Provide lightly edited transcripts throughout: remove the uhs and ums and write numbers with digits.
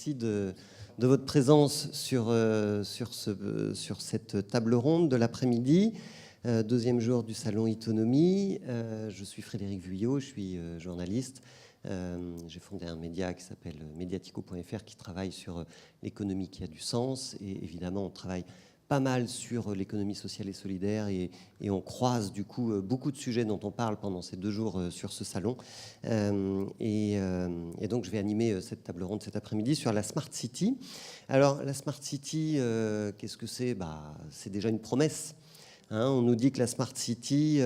Merci de votre présence sur cette table ronde de l'après-midi, deuxième jour du salon Itonomie. Je suis Frédéric Vuillot, je suis journaliste. J'ai fondé un média qui s'appelle Mediatico.fr qui travaille sur l'économie qui a du sens. Et évidemment, on travaille pas mal sur l'économie sociale et solidaire et on croise du coup beaucoup de sujets dont on parle pendant ces 2 jours sur ce salon. Et donc je vais animer cette table ronde cet après-midi sur la Smart City. Alors la Smart City, qu'est-ce que c'est ? C'est déjà une promesse. On nous dit que la Smart City,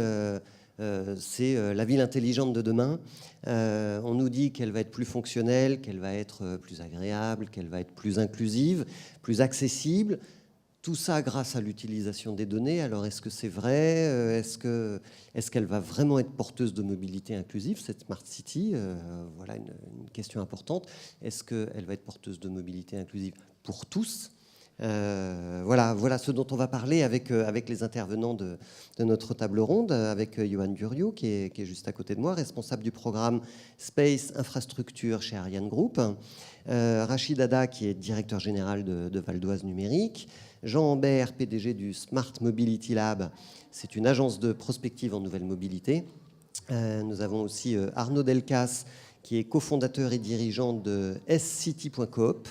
c'est la ville intelligente de demain. On nous dit qu'elle va être plus fonctionnelle, qu'elle va être plus agréable, qu'elle va être plus inclusive, plus accessible. Tout ça grâce à l'utilisation des données. Alors, est-ce que c'est vrai ? Est-ce qu'elle va vraiment être porteuse de mobilité inclusive, cette Smart City ? Voilà une question importante. Est-ce qu'elle va être porteuse de mobilité inclusive pour tous ? Voilà ce dont on va parler avec les intervenants de notre table ronde, avec Johan Durieux, qui est juste à côté de moi, responsable du programme Space Infrastructure chez Ariane Group, Rachid Hadda, qui est directeur général de Val d'Oise Numérique, Jean Ambert, PDG du Smart Mobility Lab, c'est une agence de prospective en nouvelle mobilité. Nous avons aussi Arnaud Delcas, qui est cofondateur et dirigeant de scity.coop.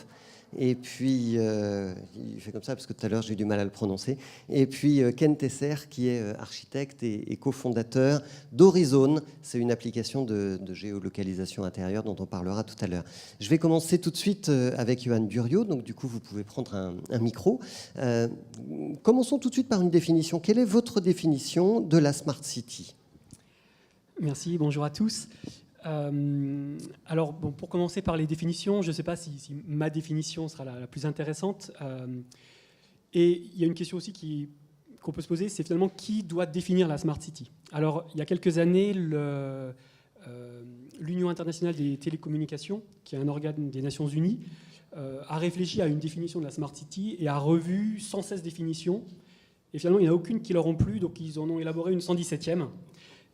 Et puis, il fait comme ça parce que tout à l'heure j'ai eu du mal à le prononcer. Et puis Ken Tesser, qui est architecte et cofondateur d'Horizon. C'est une application de géolocalisation intérieure dont on parlera tout à l'heure. Je vais commencer tout de suite avec Johan Durieux. Donc du coup, vous pouvez prendre un micro. Commençons tout de suite par une définition. Quelle est votre définition de la Smart City ? Merci, bonjour à tous. Alors, pour commencer par les définitions, je ne sais pas si ma définition sera la plus intéressante. Et il y a une question aussi qu'on peut se poser, c'est finalement qui doit définir la Smart City. Alors, il y a quelques années, l'Union internationale des télécommunications, qui est un organe des Nations Unies, a réfléchi à une définition de la Smart City et a revu 116 définitions. Et finalement, il n'y en a aucune qui leur ont plu, donc ils en ont élaboré une 117e.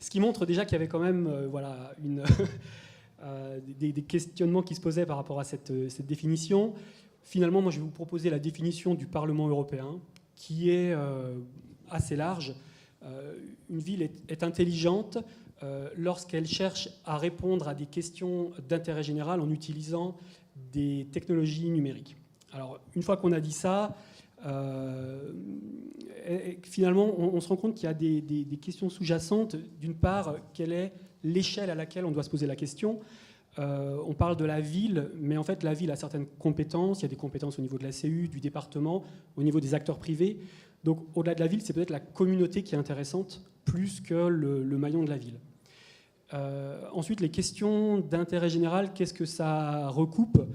Ce qui montre déjà qu'il y avait quand même des questionnements qui se posaient par rapport à cette définition. Finalement, moi, je vais vous proposer la définition du Parlement européen, qui est assez large. Une ville est intelligente lorsqu'elle cherche à répondre à des questions d'intérêt général en utilisant des technologies numériques. Alors, une fois qu'on a dit ça, finalement, on se rend compte qu'il y a des questions sous-jacentes. D'une part, quelle est l'échelle à laquelle on doit se poser la question ? On parle de la ville, mais en fait, la ville a certaines compétences. Il y a des compétences au niveau de la CU, du département, au niveau des acteurs privés. Donc, au-delà de la ville, c'est peut-être la communauté qui est intéressante, plus que le maillon de la ville. Ensuite, les questions d'intérêt général, qu'est-ce que ça recoupe ?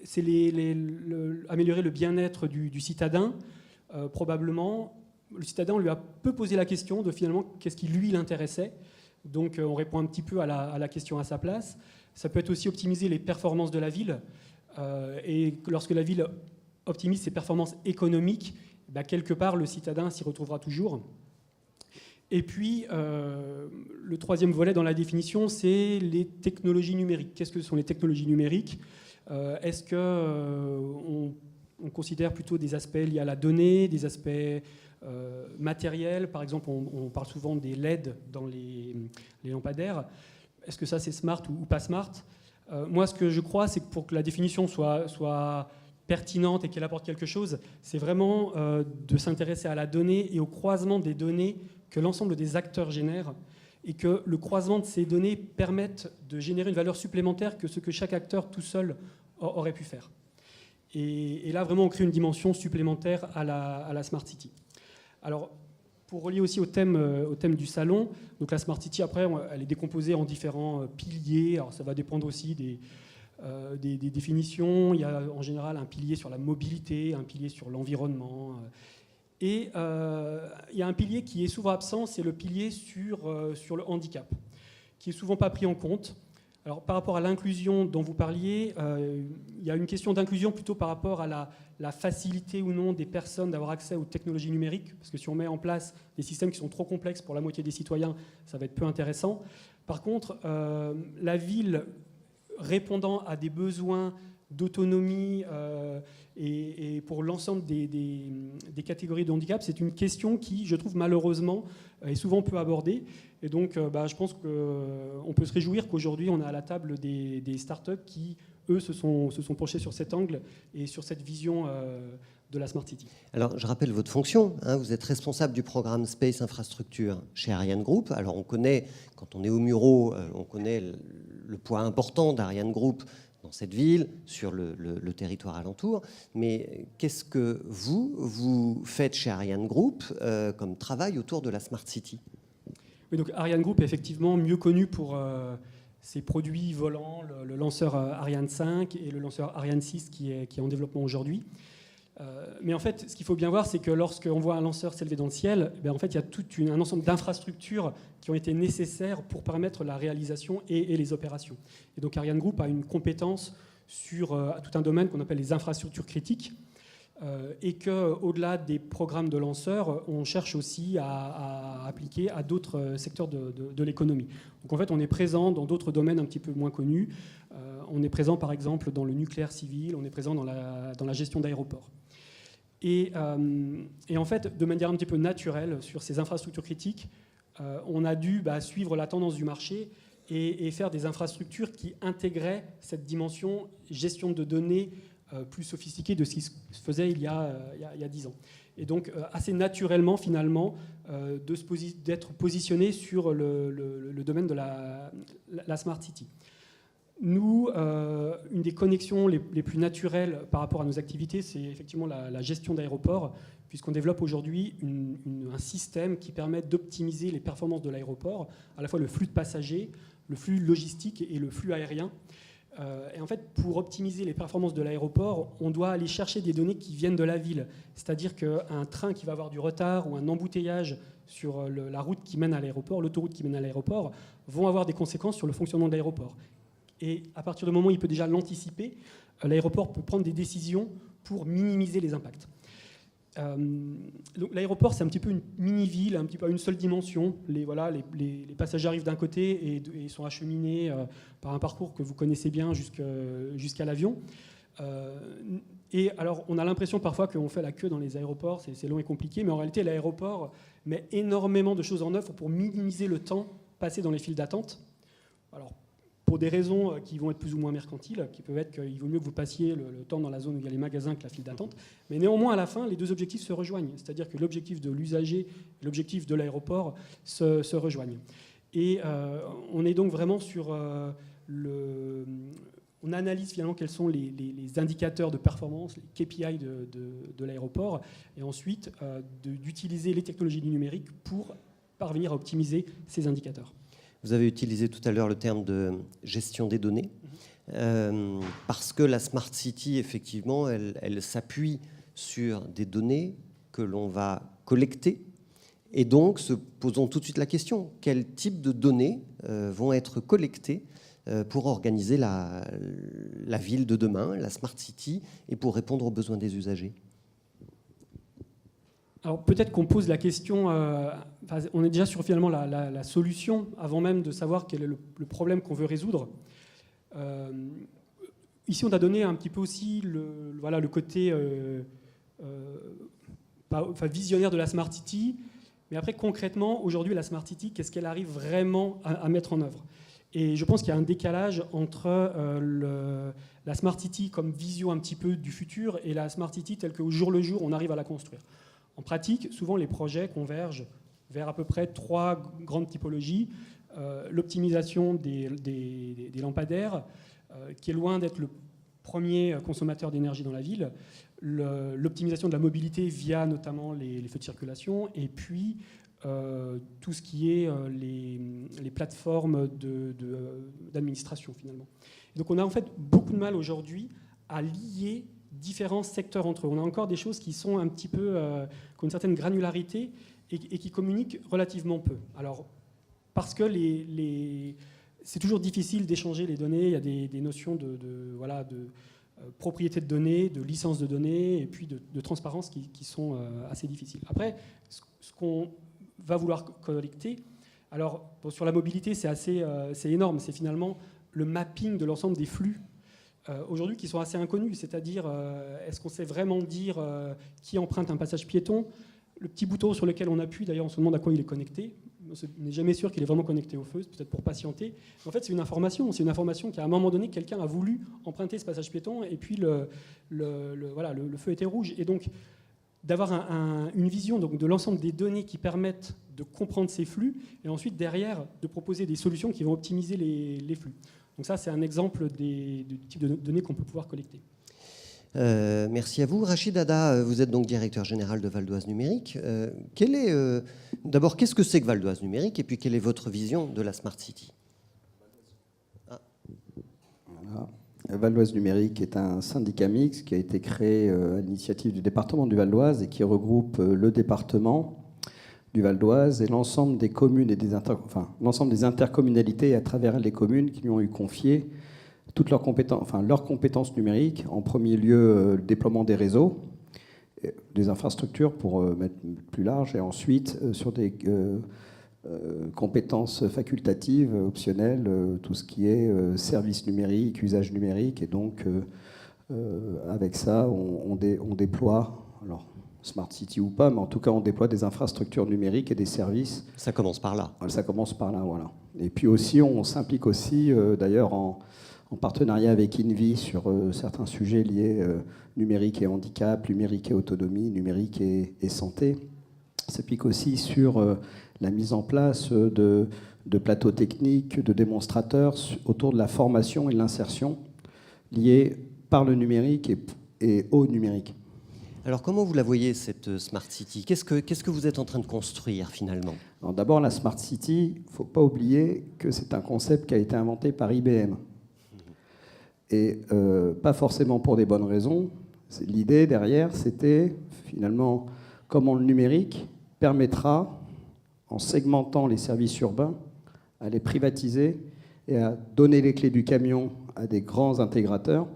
C'est améliorer le bien-être du citadin. Probablement, le citadin, on lui a peu posé la question de finalement qu'est-ce qui lui l'intéressait. Donc on répond un petit peu à la question à sa place. Ça peut être aussi optimiser les performances de la ville. Et lorsque la ville optimise ses performances économiques, quelque part le citadin s'y retrouvera toujours. Et puis, le troisième volet dans la définition, c'est les technologies numériques. Qu'est-ce que sont les technologies numériques ? Est-ce qu'on considère plutôt des aspects liés à la donnée, des aspects matériels ? Par exemple, on parle souvent des LED dans les lampadaires. Est-ce que ça, c'est smart ou pas smart ? Moi, ce que je crois, c'est que pour que la définition soit pertinente et qu'elle apporte quelque chose, c'est vraiment de s'intéresser à la donnée et au croisement des données que l'ensemble des acteurs génèrent, et que le croisement de ces données permette de générer une valeur supplémentaire que ce que chaque acteur tout seul aurait pu faire. Et là, vraiment, on crée une dimension supplémentaire à la Smart City. Alors, pour relier aussi au thème du salon, donc la Smart City, après, elle est décomposée en différents piliers. Alors, ça va dépendre aussi des définitions. Il y a en général un pilier sur la mobilité, un pilier sur l'environnement. Et il y a un pilier qui est souvent absent, c'est le pilier sur le handicap, qui est souvent pas pris en compte. Alors, par rapport à l'inclusion dont vous parliez, il y a une question d'inclusion plutôt par rapport à la facilité ou non des personnes d'avoir accès aux technologies numériques, parce que si on met en place des systèmes qui sont trop complexes pour la moitié des citoyens, ça va être peu intéressant. Par contre, la ville répondant à des besoins d'autonomie et pour l'ensemble des catégories de handicap, c'est une question qui, je trouve malheureusement, est souvent peu abordée. Et donc, je pense qu'on peut se réjouir qu'aujourd'hui, on a à la table des startups qui, eux, se sont penchés sur cet angle et sur cette vision de la Smart City. Alors, je rappelle votre fonction. Vous êtes responsable du programme Space Infrastructure chez Ariane Group. Alors, on connaît, quand on est au Muro, on connaît le poids important d'Ariane Group dans cette ville, sur le territoire alentour. Mais qu'est-ce que vous faites chez Ariane Group comme travail autour de la Smart City ? Oui, donc Ariane Group est effectivement mieux connu pour ses produits volants, le lanceur Ariane 5 et le lanceur Ariane 6 qui est en développement aujourd'hui. Mais en fait, ce qu'il faut bien voir, c'est que lorsqu'on voit un lanceur s'élever dans le ciel, en fait, il y a tout un ensemble d'infrastructures qui ont été nécessaires pour permettre la réalisation et les opérations. Et donc Ariane Group a une compétence sur tout un domaine qu'on appelle les infrastructures critiques, et qu'au-delà des programmes de lanceurs, on cherche aussi à appliquer à d'autres secteurs de l'économie. Donc en fait, on est présent dans d'autres domaines un petit peu moins connus. On est présent par exemple dans le nucléaire civil, on est présent dans la gestion d'aéroports. Et en fait, de manière un petit peu naturelle, sur ces infrastructures critiques, on a dû suivre la tendance du marché et faire des infrastructures qui intégraient cette dimension gestion de données plus sophistiquée de ce qui se faisait il y a 10 ans. Et donc, assez naturellement, finalement, d'être positionné sur le domaine de la Smart City. Nous, une des connexions les plus naturelles par rapport à nos activités, c'est effectivement la gestion d'aéroports, puisqu'on développe aujourd'hui un système qui permet d'optimiser les performances de l'aéroport, à la fois le flux de passagers, le flux logistique et le flux aérien. Et en fait, pour optimiser les performances de l'aéroport, on doit aller chercher des données qui viennent de la ville. C'est-à-dire qu'un train qui va avoir du retard ou un embouteillage sur la route qui mène à l'aéroport, l'autoroute qui mène à l'aéroport, vont avoir des conséquences sur le fonctionnement de l'aéroport. Et à partir du moment où il peut déjà l'anticiper, l'aéroport peut prendre des décisions pour minimiser les impacts. L'aéroport, c'est un petit peu une mini-ville, un petit peu à une seule dimension. Les passagers arrivent d'un côté et sont acheminés par un parcours que vous connaissez bien jusqu'à l'avion. Et alors, on a l'impression parfois qu'on fait la queue dans les aéroports, c'est long et compliqué, mais en réalité, l'aéroport met énormément de choses en œuvre pour minimiser le temps passé dans les files d'attente. Alors, pour des raisons qui vont être plus ou moins mercantiles, qui peuvent être qu'il vaut mieux que vous passiez le temps dans la zone où il y a les magasins que la file d'attente. Mais néanmoins, à la fin, les deux objectifs se rejoignent. C'est-à-dire que l'objectif de l'usager et l'objectif de l'aéroport se rejoignent. Et on est donc vraiment sur on analyse finalement quels sont les indicateurs de performance, les KPI de l'aéroport, et ensuite d'utiliser les technologies du numérique pour parvenir à optimiser ces indicateurs. Vous avez utilisé tout à l'heure le terme de gestion des données, parce que la Smart City, effectivement, elle s'appuie sur des données que l'on va collecter. Et donc, se posons tout de suite la question, quel type de données vont être collectées pour organiser la ville de demain, la Smart City, et pour répondre aux besoins des usagers ? Alors peut-être qu'on pose la question, on est déjà sur finalement la solution avant même de savoir quel est le problème qu'on veut résoudre. Ici, on a donné un petit peu aussi le côté visionnaire de la Smart City, mais après concrètement, aujourd'hui, la Smart City, qu'est-ce qu'elle arrive vraiment à mettre en œuvre ? Et je pense qu'il y a un décalage entre la Smart City comme vision un petit peu du futur et la Smart City telle qu'au jour le jour, on arrive à la construire. En pratique, souvent les projets convergent vers à peu près 3 grandes typologies. L'optimisation des lampadaires, qui est loin d'être le premier consommateur d'énergie dans la ville. L'optimisation de la mobilité via notamment les feux de circulation. Et puis tout ce qui est les plateformes d'administration finalement. Et donc on a en fait beaucoup de mal aujourd'hui à lier différents secteurs entre eux. On a encore des choses qui sont un petit peu, qui ont une certaine granularité et qui communiquent relativement peu. Alors, parce que c'est toujours difficile d'échanger les données, il y a des notions de propriété de données, de licence de données et puis de transparence qui sont assez difficiles. Après, ce qu'on va vouloir collecter, alors sur la mobilité, c'est énorme, c'est finalement le mapping de l'ensemble des flux aujourd'hui qui sont assez inconnus, c'est-à-dire est-ce qu'on sait vraiment dire qui emprunte un passage piéton? Le petit bouton sur lequel on appuie, d'ailleurs on se demande à quoi il est connecté. On n'est jamais sûr qu'il est vraiment connecté au feu, c'est peut-être pour patienter. En fait, c'est une information qu'à un moment donné, quelqu'un a voulu emprunter ce passage piéton et puis voilà, le feu était rouge. Et donc, d'avoir une vision donc, de l'ensemble des données qui permettent de comprendre ces flux et ensuite, derrière, de proposer des solutions qui vont optimiser les flux. Donc ça, c'est un exemple du type de données qu'on peut pouvoir collecter. Merci à vous. Rachid Hadda, vous êtes donc directeur général de Val d'Oise Numérique. D'abord, qu'est-ce que c'est que Val d'Oise Numérique et puis quelle est votre vision de la Smart City? Voilà. Val d'Oise Numérique est un syndicat mixte qui a été créé à l'initiative du département du Val d'Oise et qui regroupe le département du Val d'Oise et l'ensemble des communes et l'ensemble des intercommunalités à travers les communes qui lui ont eu confié toutes leurs compétences numériques. En premier lieu, le déploiement des réseaux, des infrastructures pour mettre plus large, et ensuite sur des compétences facultatives, optionnelles, tout ce qui est services numériques, usage numérique. Et donc, avec ça, on déploie, alors Smart City ou pas, mais en tout cas, on déploie des infrastructures numériques et des services. Ça commence par là. Ça commence par là, voilà. Et puis aussi, on s'implique aussi, d'ailleurs, en partenariat avec INVI sur certains sujets liés numérique et handicap, numérique et autonomie, numérique et santé. Ça s'applique aussi sur la mise en place de plateaux techniques, de démonstrateurs autour de la formation et de l'insertion liés par le numérique et au numérique. Alors comment vous la voyez, cette Smart City? Qu'est-ce que vous êtes en train de construire finalement? Alors, d'abord, la Smart City, il ne faut pas oublier que c'est un concept qui a été inventé par IBM. Et pas forcément pour des bonnes raisons. L'idée derrière, c'était finalement comment le numérique permettra, en segmentant les services urbains, à les privatiser et à donner les clés du camion à des grands intégrateurs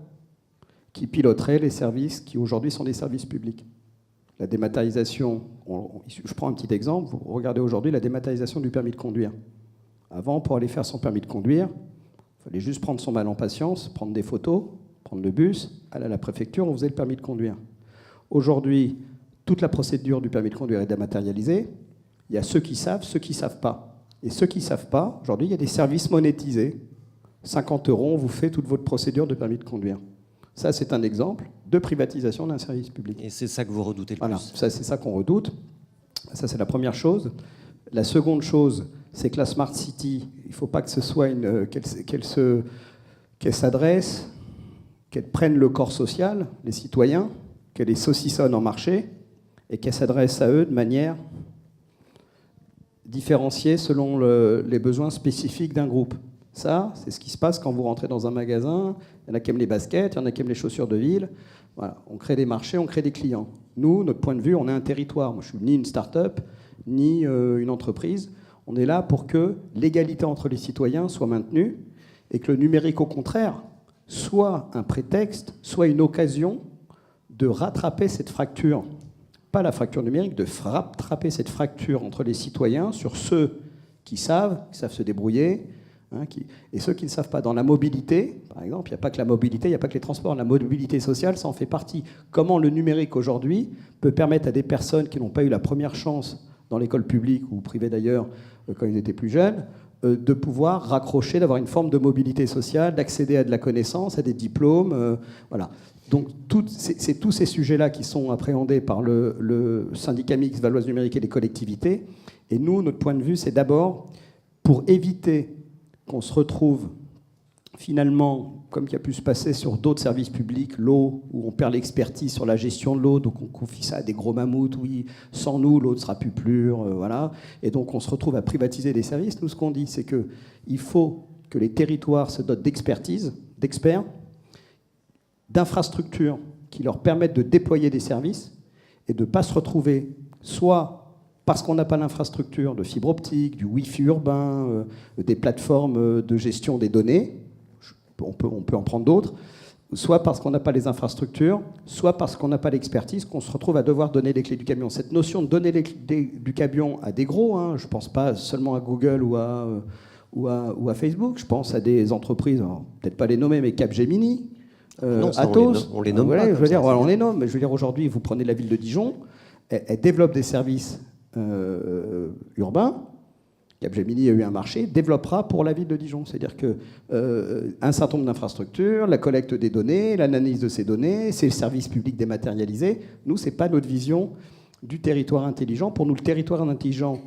qui piloteraient les services qui aujourd'hui sont des services publics. La dématérialisation, je prends un petit exemple, vous regardez aujourd'hui la dématérialisation du permis de conduire. Avant, pour aller faire son permis de conduire, il fallait juste prendre son mal en patience, prendre des photos, prendre le bus, aller à la préfecture, on faisait le permis de conduire. Aujourd'hui, toute la procédure du permis de conduire est dématérialisée. Il y a ceux qui savent pas. Et ceux qui ne savent pas, aujourd'hui, il y a des services monétisés. 50 €, on vous fait toute votre procédure de permis de conduire. Ça, c'est un exemple de privatisation d'un service public. Et c'est ça que vous redoutez le plus? Voilà, c'est ça qu'on redoute. Ça, c'est la première chose. La seconde chose, c'est que la Smart City, il ne faut pas que ce soit qu'elle s'adresse, qu'elle prenne le corps social, les citoyens, qu'elle les saucissonne en marché, et qu'elle s'adresse à eux de manière différenciée selon les besoins spécifiques d'un groupe. Ça, c'est ce qui se passe quand vous rentrez dans un magasin. Il y en a qui aiment les baskets, il y en a qui aiment les chaussures de ville. Voilà, on crée des marchés, on crée des clients. Nous, notre point de vue, on est un territoire. Moi, je ne suis ni une start-up, ni une entreprise. On est là pour que l'égalité entre les citoyens soit maintenue et que le numérique, au contraire, soit un prétexte, soit une occasion de rattraper cette fracture. Pas la fracture numérique, de rattraper cette fracture entre les citoyens sur ceux qui savent se débrouiller, et ceux qui ne savent pas. Dans la mobilité, par exemple, il n'y a pas que la mobilité, il n'y a pas que les transports. La mobilité sociale, ça en fait partie. Comment le numérique aujourd'hui peut permettre à des personnes qui n'ont pas eu la première chance dans l'école publique ou privée d'ailleurs, quand ils étaient plus jeunes, de pouvoir raccrocher, d'avoir une forme de mobilité sociale, d'accéder à de la connaissance, à des diplômes. Voilà. Donc c'est tous ces sujets-là qui sont appréhendés par le syndicat mixte Val d'Oise Numérique et les collectivités. Et nous, notre point de vue, c'est d'abord pour éviter qu'on se retrouve finalement, comme il a pu se passer sur d'autres services publics, l'eau, où on perd l'expertise sur la gestion de l'eau, donc on confie ça à des gros mammouths, oui, sans nous, l'eau ne sera plus pure, voilà. Et donc on se retrouve à privatiser des services. Nous, ce qu'on dit, c'est qu'il faut que les territoires se dotent d'expertise, d'experts, d'infrastructures qui leur permettent de déployer des services et de ne pas se retrouver soit parce qu'on n'a pas l'infrastructure de fibre optique, du Wi-Fi urbain, des plateformes de gestion des données, on peut en prendre d'autres, soit parce qu'on n'a pas les infrastructures, soit parce qu'on n'a pas l'expertise, qu'on se retrouve à devoir donner les clés du camion. Cette notion de donner les clés du camion à des gros, je ne pense pas seulement à Google ou ou à Facebook. Je pense à des entreprises, peut-être pas les nommer, mais Capgemini, Non, ça, Atos. on les nomme Voilà, pas je comme veux ça, dire, c'est on bien. les nomme. Mais je veux dire, aujourd'hui, vous prenez la ville de Dijon, elle développe des services urbains. Capgemini a eu un marché, développera pour la ville de Dijon. C'est-à-dire qu'un certain nombre d'infrastructures, la collecte des données, l'analyse de ces données, c'est le service public dématérialisé. Nous, ce n'est pas notre vision du territoire intelligent. Pour nous, le territoire intelligent,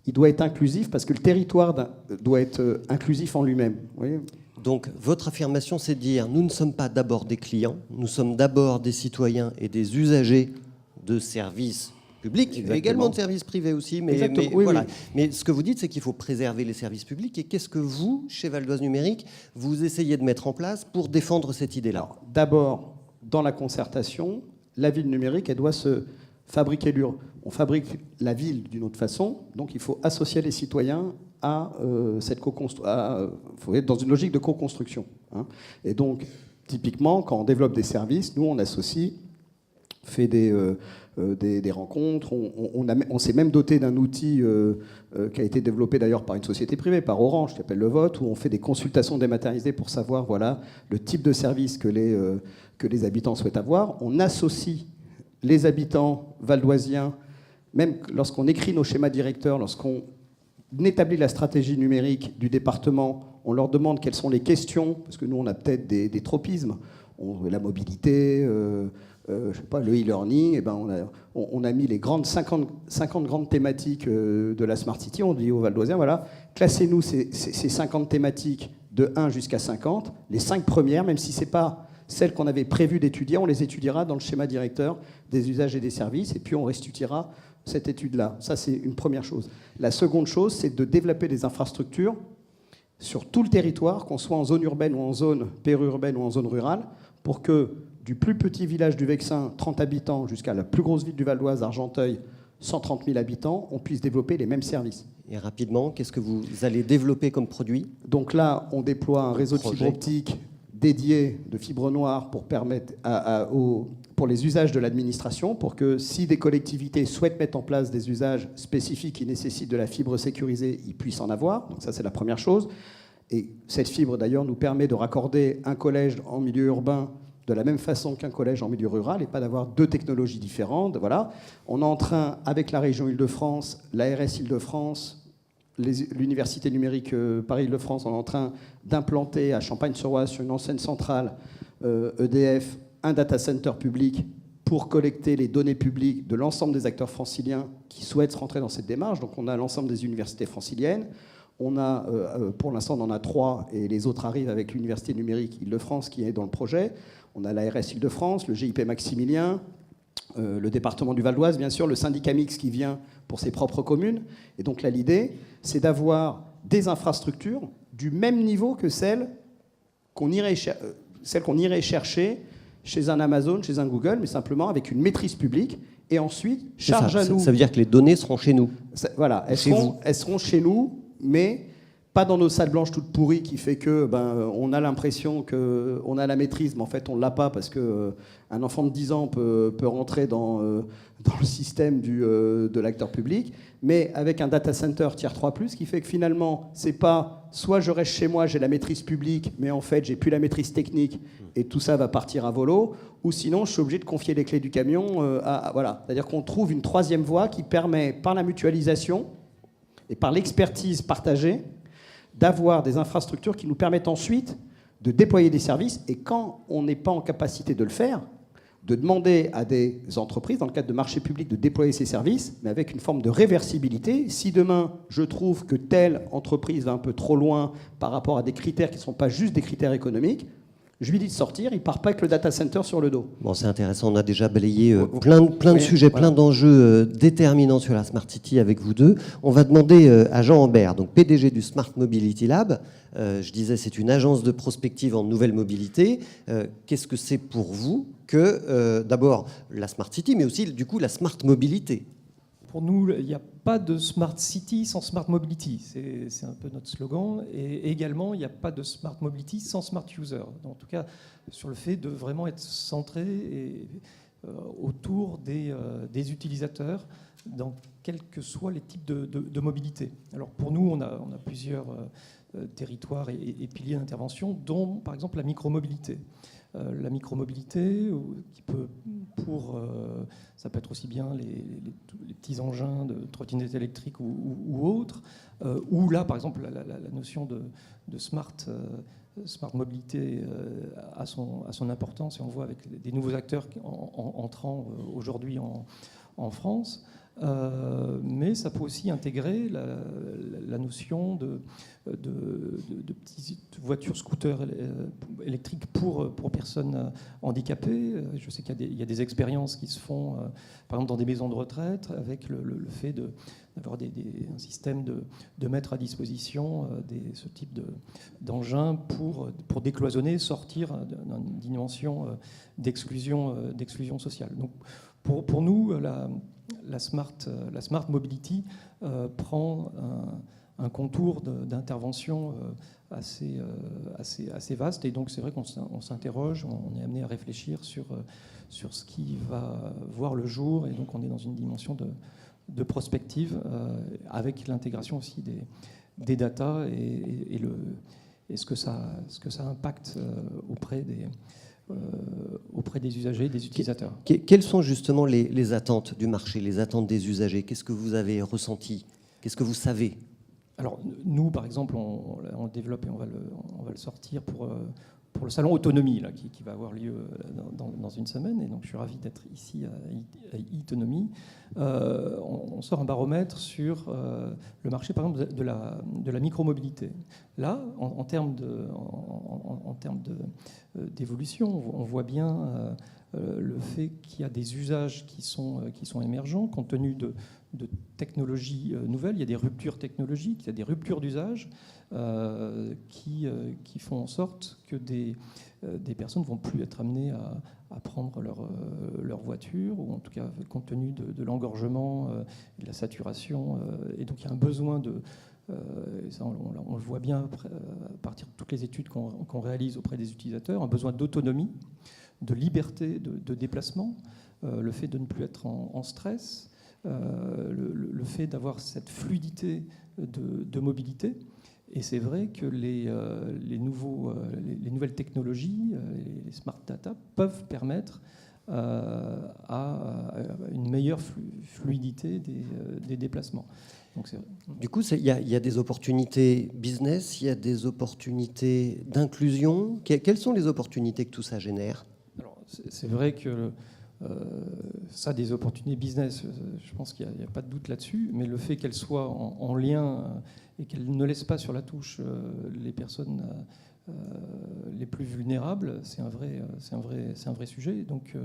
il doit être inclusif parce que le territoire doit être inclusif en lui-même. Vous voyez ? Donc, votre affirmation, c'est de dire, nous ne sommes pas d'abord des clients, nous sommes d'abord des citoyens et des usagers de services publics, Exactement. également de services privés aussi, mais Oui, voilà. oui. Mais ce que vous dites, c'est qu'il faut préserver les services publics. Et qu'est-ce que vous, chez Val d'Oise Numérique, vous essayez de mettre en place pour défendre cette idée-là? Alors, d'abord, dans la concertation, la ville numérique, elle doit se fabriquer on fabrique la ville d'une autre façon, donc il faut associer les citoyens à cette co-construction. Il faut être dans une logique de co-construction. Hein. Et donc, typiquement, quand on développe des services, nous, on associe, fait des rencontres. On s'est même doté d'un outil qui a été développé d'ailleurs par une société privée, par Orange, qui s'appelle Le Vote, où on fait des consultations dématérialisées pour savoir voilà, le type de service que les habitants souhaitent avoir. On associe les habitants valdoisiens, même lorsqu'on écrit nos schémas directeurs, lorsqu'on établit la stratégie numérique du département, on leur demande quelles sont les questions, parce que nous, on a peut-être des tropismes, la mobilité, je sais pas, le e-learning, eh ben on a mis les 50 grandes thématiques de la Smart City, on dit aux Valdoisiens, voilà, classez-nous ces 50 thématiques de 1 jusqu'à 50, les 5 premières, même si ce n'est pas celles qu'on avait prévu d'étudier, on les étudiera dans le schéma directeur des usages et des services, et puis on restituera cette étude-là. Ça, c'est une première chose. La seconde chose, c'est de développer des infrastructures sur tout le territoire, qu'on soit en zone urbaine ou en zone périurbaine ou en zone rurale, pour que du plus petit village du Vexin, 30 habitants, jusqu'à la plus grosse ville du Val d'Oise, Argenteuil, 130 000 habitants, on puisse développer les mêmes services. Et rapidement, qu'est-ce que vous allez développer comme produit? Donc là, on déploie un réseau de Projet. fibre optique dédié de fibre noire pour permettre pour les usages de l'administration, pour que si des collectivités souhaitent mettre en place des usages spécifiques qui nécessitent de la fibre sécurisée, ils puissent en avoir. Donc ça, c'est la première chose. Et cette fibre, d'ailleurs, nous permet de raccorder un collège en milieu urbain de la même façon qu'un collège en milieu rural, et pas d'avoir deux technologies différentes. Voilà. On est en train, avec la région Île-de-France, l'ARS Île-de-France, l'Université numérique Paris-Île-de-France, on est en train d'implanter à Champagne-sur-Oise, sur une ancienne centrale EDF, un data center public pour collecter les données publiques de l'ensemble des acteurs franciliens qui souhaitent rentrer dans cette démarche. Donc on a l'ensemble des universités franciliennes. On a, pour l'instant, on en a 3, et les autres arrivent avec l'Université numérique Île-de-France qui est dans le projet. On a l'ARS Île-de-France, le GIP Maximilien, le département du Val d'Oise, bien sûr, le syndicat mixte qui vient pour ses propres communes. Et donc là, l'idée, c'est d'avoir des infrastructures du même niveau que celles qu'on irait chercher chez un Amazon, chez un Google, mais simplement avec une maîtrise publique. Et ensuite, charge à nous. Ça veut dire que les données seront chez nous. Voilà, elles seront chez nous, mais pas dans nos salles blanches toutes pourries qui fait que on a l'impression qu'on a la maîtrise, mais en fait on ne l'a pas parce qu'un enfant de 10 ans peut rentrer dans le système de l'acteur public, mais avec un data center tier 3+, qui fait que finalement c'est pas soit je reste chez moi, j'ai la maîtrise publique, mais en fait j'ai plus la maîtrise technique et tout ça va partir à volo, ou sinon je suis obligé de confier les clés du camion voilà. C'est-à-dire qu'on trouve une troisième voie qui permet, par la mutualisation et par l'expertise partagée, d'avoir des infrastructures qui nous permettent ensuite de déployer des services, et quand on n'est pas en capacité de le faire, de demander à des entreprises, dans le cadre de marchés publics, de déployer ces services, mais avec une forme de réversibilité. Si demain, je trouve que telle entreprise va un peu trop loin par rapport à des critères qui ne sont pas juste des critères économiques, je lui dis de sortir, il ne part pas avec le data center sur le dos. Bon, c'est intéressant, on a déjà balayé plein de sujets, voilà. plein d'enjeux déterminants sur la Smart City avec vous deux. On va demander à Jean Ambert, donc PDG du Smart Mobility Lab. Je disais, c'est une agence de prospective en nouvelle mobilité. Qu'est-ce que c'est pour vous que, d'abord, la Smart City, mais aussi, du coup, la Smart Mobilité? Pour nous, il n'y a pas de Smart City sans Smart Mobility. C'est un peu notre slogan. Et également, il n'y a pas de Smart Mobility sans Smart User. En tout cas, sur le fait de vraiment être centré et autour des utilisateurs dans quels que soient les types de mobilité. Alors pour nous, on a plusieurs territoires et piliers d'intervention, dont par exemple la micromobilité. La micromobilité, qui peut ça peut être aussi bien les petits engins de trottinettes électriques ou autres, ou là, par exemple, la notion de smart mobilité a son importance, et on voit avec des nouveaux acteurs entrant aujourd'hui en France. Mais ça peut aussi intégrer la notion de petites voitures scooters électriques pour personnes handicapées. Je sais qu'il y a des expériences qui se font, par exemple, dans des maisons de retraite, avec le fait d'avoir un système de mettre à disposition ce type d'engins pour décloisonner, sortir d'une dimension d'exclusion sociale. Donc, pour nous, la smart mobility prend un contour d'intervention assez vaste, et donc c'est vrai qu'on s'interroge, on est amené à réfléchir sur ce qui va voir le jour, et donc on est dans une dimension de prospective avec l'intégration aussi des data et ce que ça impacte auprès des usagers, des utilisateurs. Quelles sont justement les attentes du marché, les attentes des usagers? Qu'est-ce que vous avez ressenti? Qu'est-ce que vous savez? Alors nous, par exemple, on le développe et on va le sortir pour le salon Autonomie là, qui va avoir lieu dans une semaine. Et donc je suis ravi d'être ici à Autonomie. On sort un baromètre sur le marché, par exemple, de la micromobilité. Là, en termes d'évolution, on voit bien le fait qu'il y a des usages qui sont émergents compte tenu de technologies nouvelles. Il y a des ruptures technologiques, il y a des ruptures d'usage qui font en sorte que des personnes ne vont plus être amenées à prendre leur voiture, ou en tout cas compte tenu de l'engorgement et de la saturation. Et donc il y a un besoin ça on le voit bien à partir de toutes les études qu'on réalise auprès des utilisateurs, un besoin d'autonomie, de liberté de déplacement, le fait de ne plus être en stress, le fait d'avoir cette fluidité de mobilité. Et c'est vrai que les nouvelles technologies, les smart data, peuvent permettre à une meilleure fluidité des déplacements. Donc du coup, il y a des opportunités business, il y a des opportunités d'inclusion. Quelles sont les opportunités que tout ça génère? Alors, c'est vrai que ça, des opportunités business, je pense qu'il n'y a pas de doute là-dessus, mais le fait qu'elles soient en lien et qu'elles ne laissent pas sur la touche les personnes les plus vulnérables, c'est un vrai sujet. Donc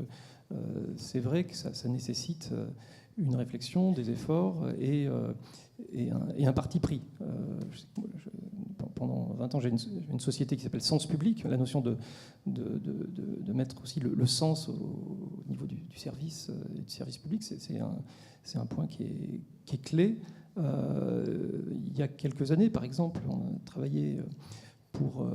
c'est vrai que ça nécessite une réflexion, des efforts et un parti pris. Pendant 20 ans, j'ai une société qui s'appelle Sens Public. La notion de mettre aussi le sens au niveau du service et du service public, c'est un point qui est clé. Il y a quelques années, par exemple, on a travaillé pour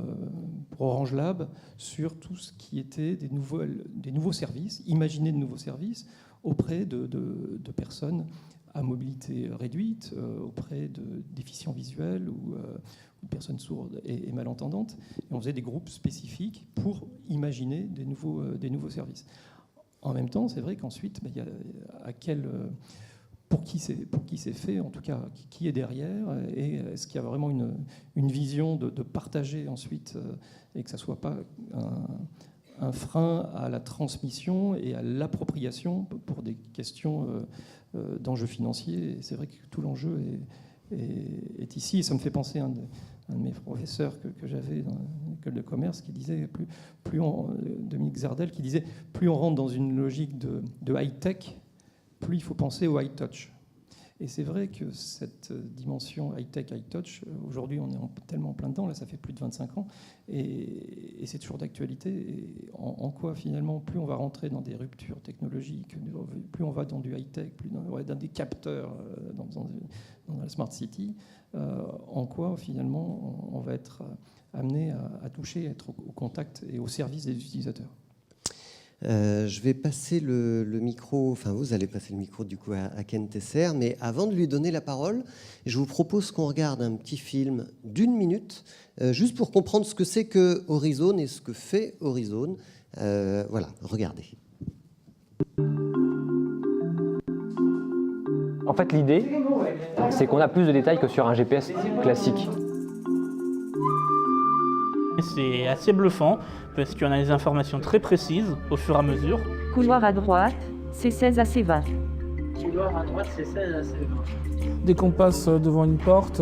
Orange Lab sur tout ce qui était des nouveaux services, imaginer de nouveaux services auprès de personnes à mobilité réduite, auprès de déficients visuels ou de personnes sourdes et malentendantes. Et on faisait des groupes spécifiques pour imaginer des nouveaux services. En même temps, c'est vrai qu'ensuite, il y a pour qui c'est fait, en tout cas, qui est derrière, et est-ce qu'il y a vraiment une vision de partager ensuite, et que ça ne soit pas un frein à la transmission et à l'appropriation pour des questions d'enjeux financiers. Et c'est vrai que tout l'enjeu est ici. Et ça me fait penser à un de mes professeurs que j'avais dans l'école de commerce qui disait, Dominique Zardel, qui disait, plus on rentre dans une logique de high-tech, plus il faut penser au high-touch. Et c'est vrai que cette dimension high-tech, high-touch, aujourd'hui on est tellement en plein dedans, là ça fait plus de 25 ans, et c'est toujours d'actualité. Et en quoi finalement, plus on va rentrer dans des ruptures technologiques, plus on va dans du high-tech, plus dans des capteurs dans la smart city, en quoi finalement on va être amené à toucher, à être au contact et au service des utilisateurs. Je vais passer le micro, enfin vous allez passer le micro du coup à Ken Tesser, mais avant de lui donner la parole, je vous propose qu'on regarde un petit film d'1 minute, juste pour comprendre ce que c'est que Horizon et ce que fait Horizon. Voilà, regardez. En fait, l'idée, c'est qu'on a plus de détails que sur un GPS classique. C'est assez bluffant parce qu'on a des informations très précises au fur et à mesure. Couloir à droite, C16 à C20. Couloir à droite, c'est 16 à 16. Dès qu'on passe devant une porte,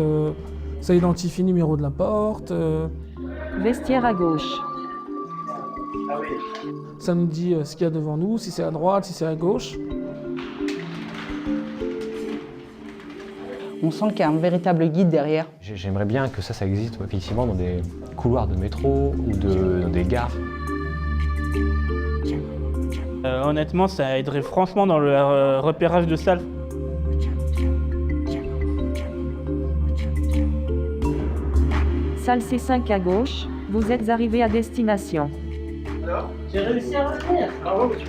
ça identifie le numéro de la porte. Vestiaire à gauche. Ça nous dit ce qu'il y a devant nous, si c'est à droite, si c'est à gauche. On sent qu'il y a un véritable guide derrière. J'aimerais bien que ça existe effectivement dans des couloirs de métro ou dans des gares. Honnêtement, ça aiderait franchement dans le repérage de salles. Salle C5 à gauche, vous êtes arrivé à destination. Alors, j'ai réussi à revenir. Bravo, monsieur.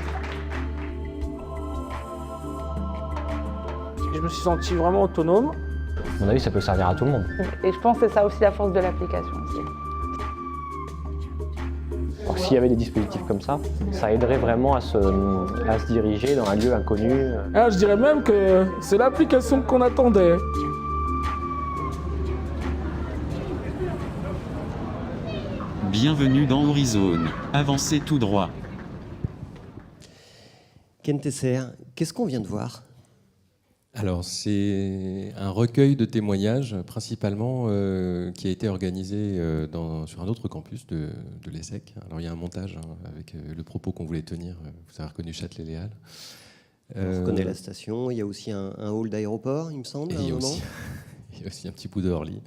Je me suis senti vraiment autonome. À mon avis, ça peut servir à tout le monde. Et je pense que c'est ça aussi la force de l'application aussi. Alors, s'il y avait des dispositifs comme ça aiderait vraiment à se diriger dans un lieu inconnu. Ah, je dirais même que c'est l'application qu'on attendait. Bienvenue dans Horizon. Avancez tout droit. Ken Tesser, qu'est-ce qu'on vient de voir ? Alors, c'est un recueil de témoignages, principalement, qui a été organisé sur un autre campus de l'ESSEC. Alors, il y a un montage avec le propos qu'on voulait tenir. Vous avez reconnu Châtelet-Léal. On reconnaît la station. Il y a aussi un hall d'aéroport, il me semble. Il y a aussi un petit bout de Orly.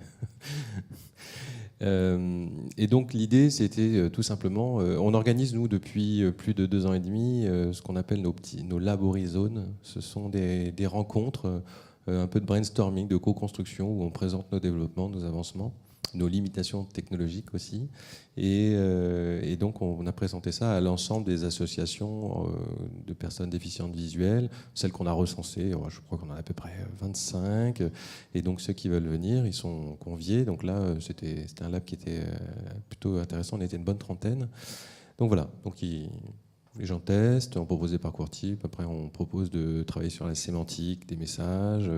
Et donc l'idée, c'était tout simplement, on organise nous depuis plus de 2 ans et demi ce qu'on appelle nos Lab Horizon. Ce sont des rencontres, un peu de brainstorming, de co-construction où on présente nos développements, nos avancements, nos limitations technologiques aussi. Et donc on a présenté ça à l'ensemble des associations de personnes déficientes visuelles, celles qu'on a recensées, je crois qu'on en a à peu près 25. Et donc ceux qui veulent venir, ils sont conviés. Donc là, c'était un lab qui était plutôt intéressant, on était une bonne trentaine. Donc voilà, donc les gens testent, on propose des parcours types, après on propose de travailler sur la sémantique des messages,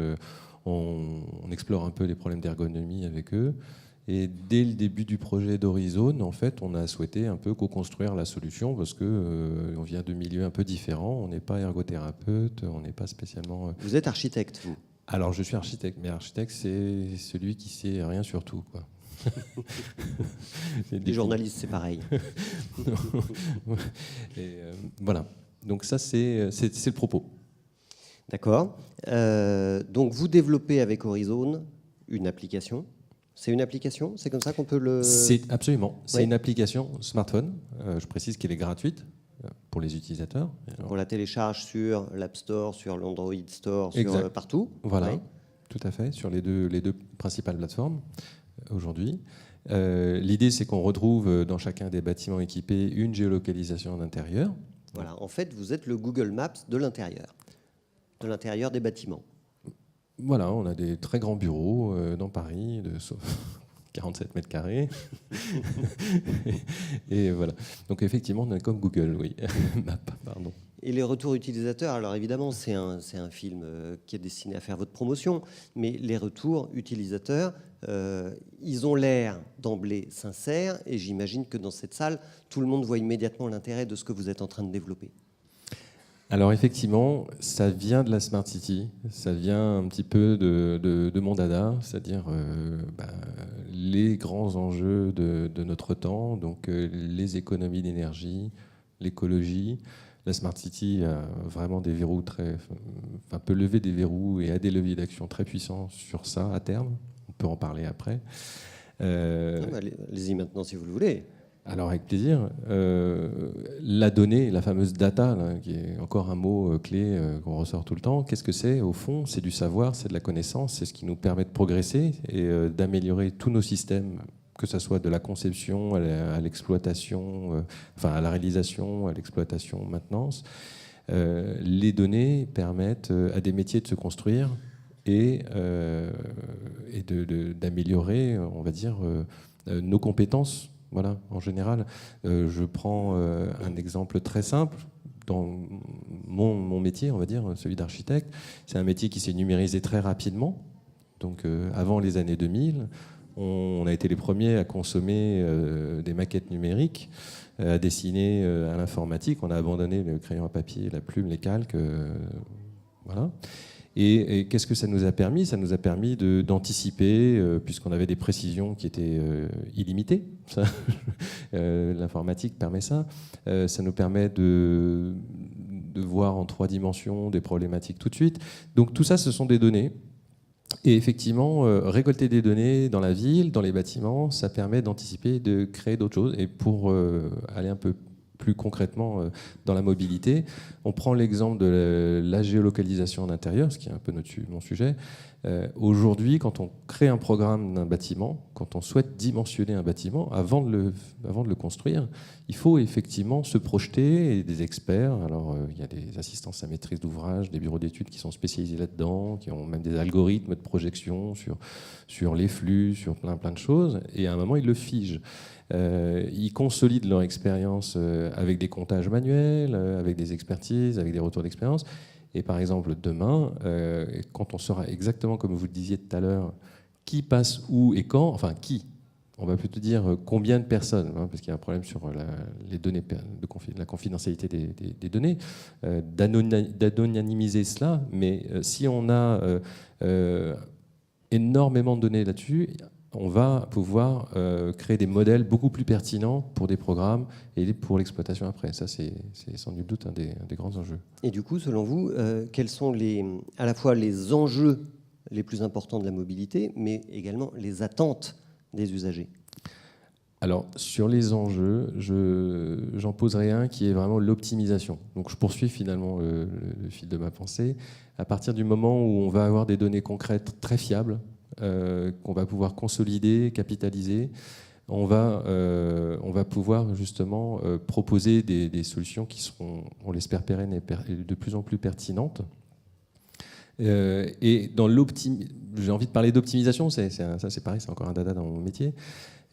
on explore un peu les problèmes d'ergonomie avec eux. Et dès le début du projet d'Horizon, en fait, on a souhaité un peu co-construire la solution parce que on vient de milieux un peu différents. On n'est pas ergothérapeute, on n'est pas spécialement. Vous êtes architecte, vous ? Alors, je suis architecte, mais architecte, c'est celui qui sait rien sur tout, quoi. Les journalistes, c'est pareil. Et, voilà. Donc ça, c'est le propos. D'accord. Donc vous développez avec Horizon une application. C'est une application ? C'est comme ça qu'on peut le... Absolument. C'est Oui. une application smartphone. Je précise qu'elle est gratuite pour les utilisateurs. On la télécharge sur l'App Store, sur l'Android Store, Exact. partout. Voilà, Oui. tout à fait, sur les deux principales plateformes aujourd'hui. L'idée, c'est qu'on retrouve dans chacun des bâtiments équipés une géolocalisation d'intérieur. Voilà. En fait, vous êtes le Google Maps de l'intérieur des bâtiments. Voilà, on a des très grands bureaux dans Paris, de 47 mètres carrés. Et voilà. Donc effectivement, on est comme Google, oui. Maps, pardon. Et les retours utilisateurs, alors évidemment, c'est un film qui est destiné à faire votre promotion, mais les retours utilisateurs, ils ont l'air d'emblée sincères, et j'imagine que dans cette salle, tout le monde voit immédiatement l'intérêt de ce que vous êtes en train de développer. Alors effectivement, ça vient de la Smart City, ça vient un petit peu de mon dada, c'est-à-dire les grands enjeux de notre temps, donc les économies d'énergie, l'écologie. La Smart City a vraiment des verrous peut lever des verrous et a des leviers d'action très puissants sur ça à terme. On peut en parler après. Allez-y maintenant si vous le voulez. Alors avec plaisir. La donnée, la fameuse data, là, qui est encore un mot clé qu'on ressort tout le temps, qu'est-ce que c'est au fond ? C'est du savoir, c'est de la connaissance, c'est ce qui nous permet de progresser et d'améliorer tous nos systèmes que ce soit de la conception à l'exploitation, à la réalisation, à l'exploitation, maintenance. Les données permettent à des métiers de se construire et d'améliorer, on va dire, nos compétences. Voilà, en général, je prends un exemple très simple. Dans mon métier, on va dire, celui d'architecte, c'est un métier qui s'est numérisé très rapidement. Donc, avant les années 2000, on a été les premiers à consommer des maquettes numériques, à dessiner à l'informatique. On a abandonné le crayon à papier, la plume, les calques. Voilà. Et qu'est-ce que ça nous a permis ? Ça nous a permis d'anticiper, puisqu'on avait des précisions qui étaient illimitées. L'informatique permet ça. Ça nous permet de voir en 3 dimensions des problématiques tout de suite. Donc tout ça, ce sont des données. Et effectivement, récolter des données dans la ville, dans les bâtiments, ça permet d'anticiper, de créer d'autres choses. Et pour aller un peu plus concrètement dans la mobilité, on prend l'exemple de la géolocalisation en intérieur, ce qui est un peu mon sujet. Aujourd'hui, quand on crée un programme d'un bâtiment, quand on souhaite dimensionner un bâtiment, avant de le construire, il faut effectivement se projeter, et des experts, alors il y a des assistances à maîtrise d'ouvrage, des bureaux d'études qui sont spécialisés là-dedans, qui ont même des algorithmes de projection sur les flux, sur plein de choses, et à un moment, ils le figent. Ils consolident leur expérience avec des comptages manuels, avec des expertises, avec des retours d'expérience. Et par exemple, demain, quand on saura exactement, comme vous le disiez tout à l'heure, qui passe où et quand, enfin qui, on va plutôt dire combien de personnes, parce qu'il y a un problème sur les données, la confidentialité des données, d'anonymiser cela, mais si on a énormément de données là-dessus, on va pouvoir créer des modèles beaucoup plus pertinents pour des programmes et pour l'exploitation après. Ça, c'est sans nul doute un des grands enjeux. Et du coup, selon vous, quels sont à la fois les enjeux les plus importants de la mobilité, mais également les attentes des usagers ? Alors, sur les enjeux, j'en poserai un qui est vraiment l'optimisation. Donc, je poursuis finalement le fil de ma pensée. À partir du moment où on va avoir des données concrètes très fiables, qu'on va pouvoir consolider, capitaliser, on va pouvoir justement proposer des solutions qui seront, on l'espère, pérennes et de plus en plus pertinentes. Et dans j'ai envie de parler d'optimisation, ça c'est pareil, c'est encore un dada dans mon métier,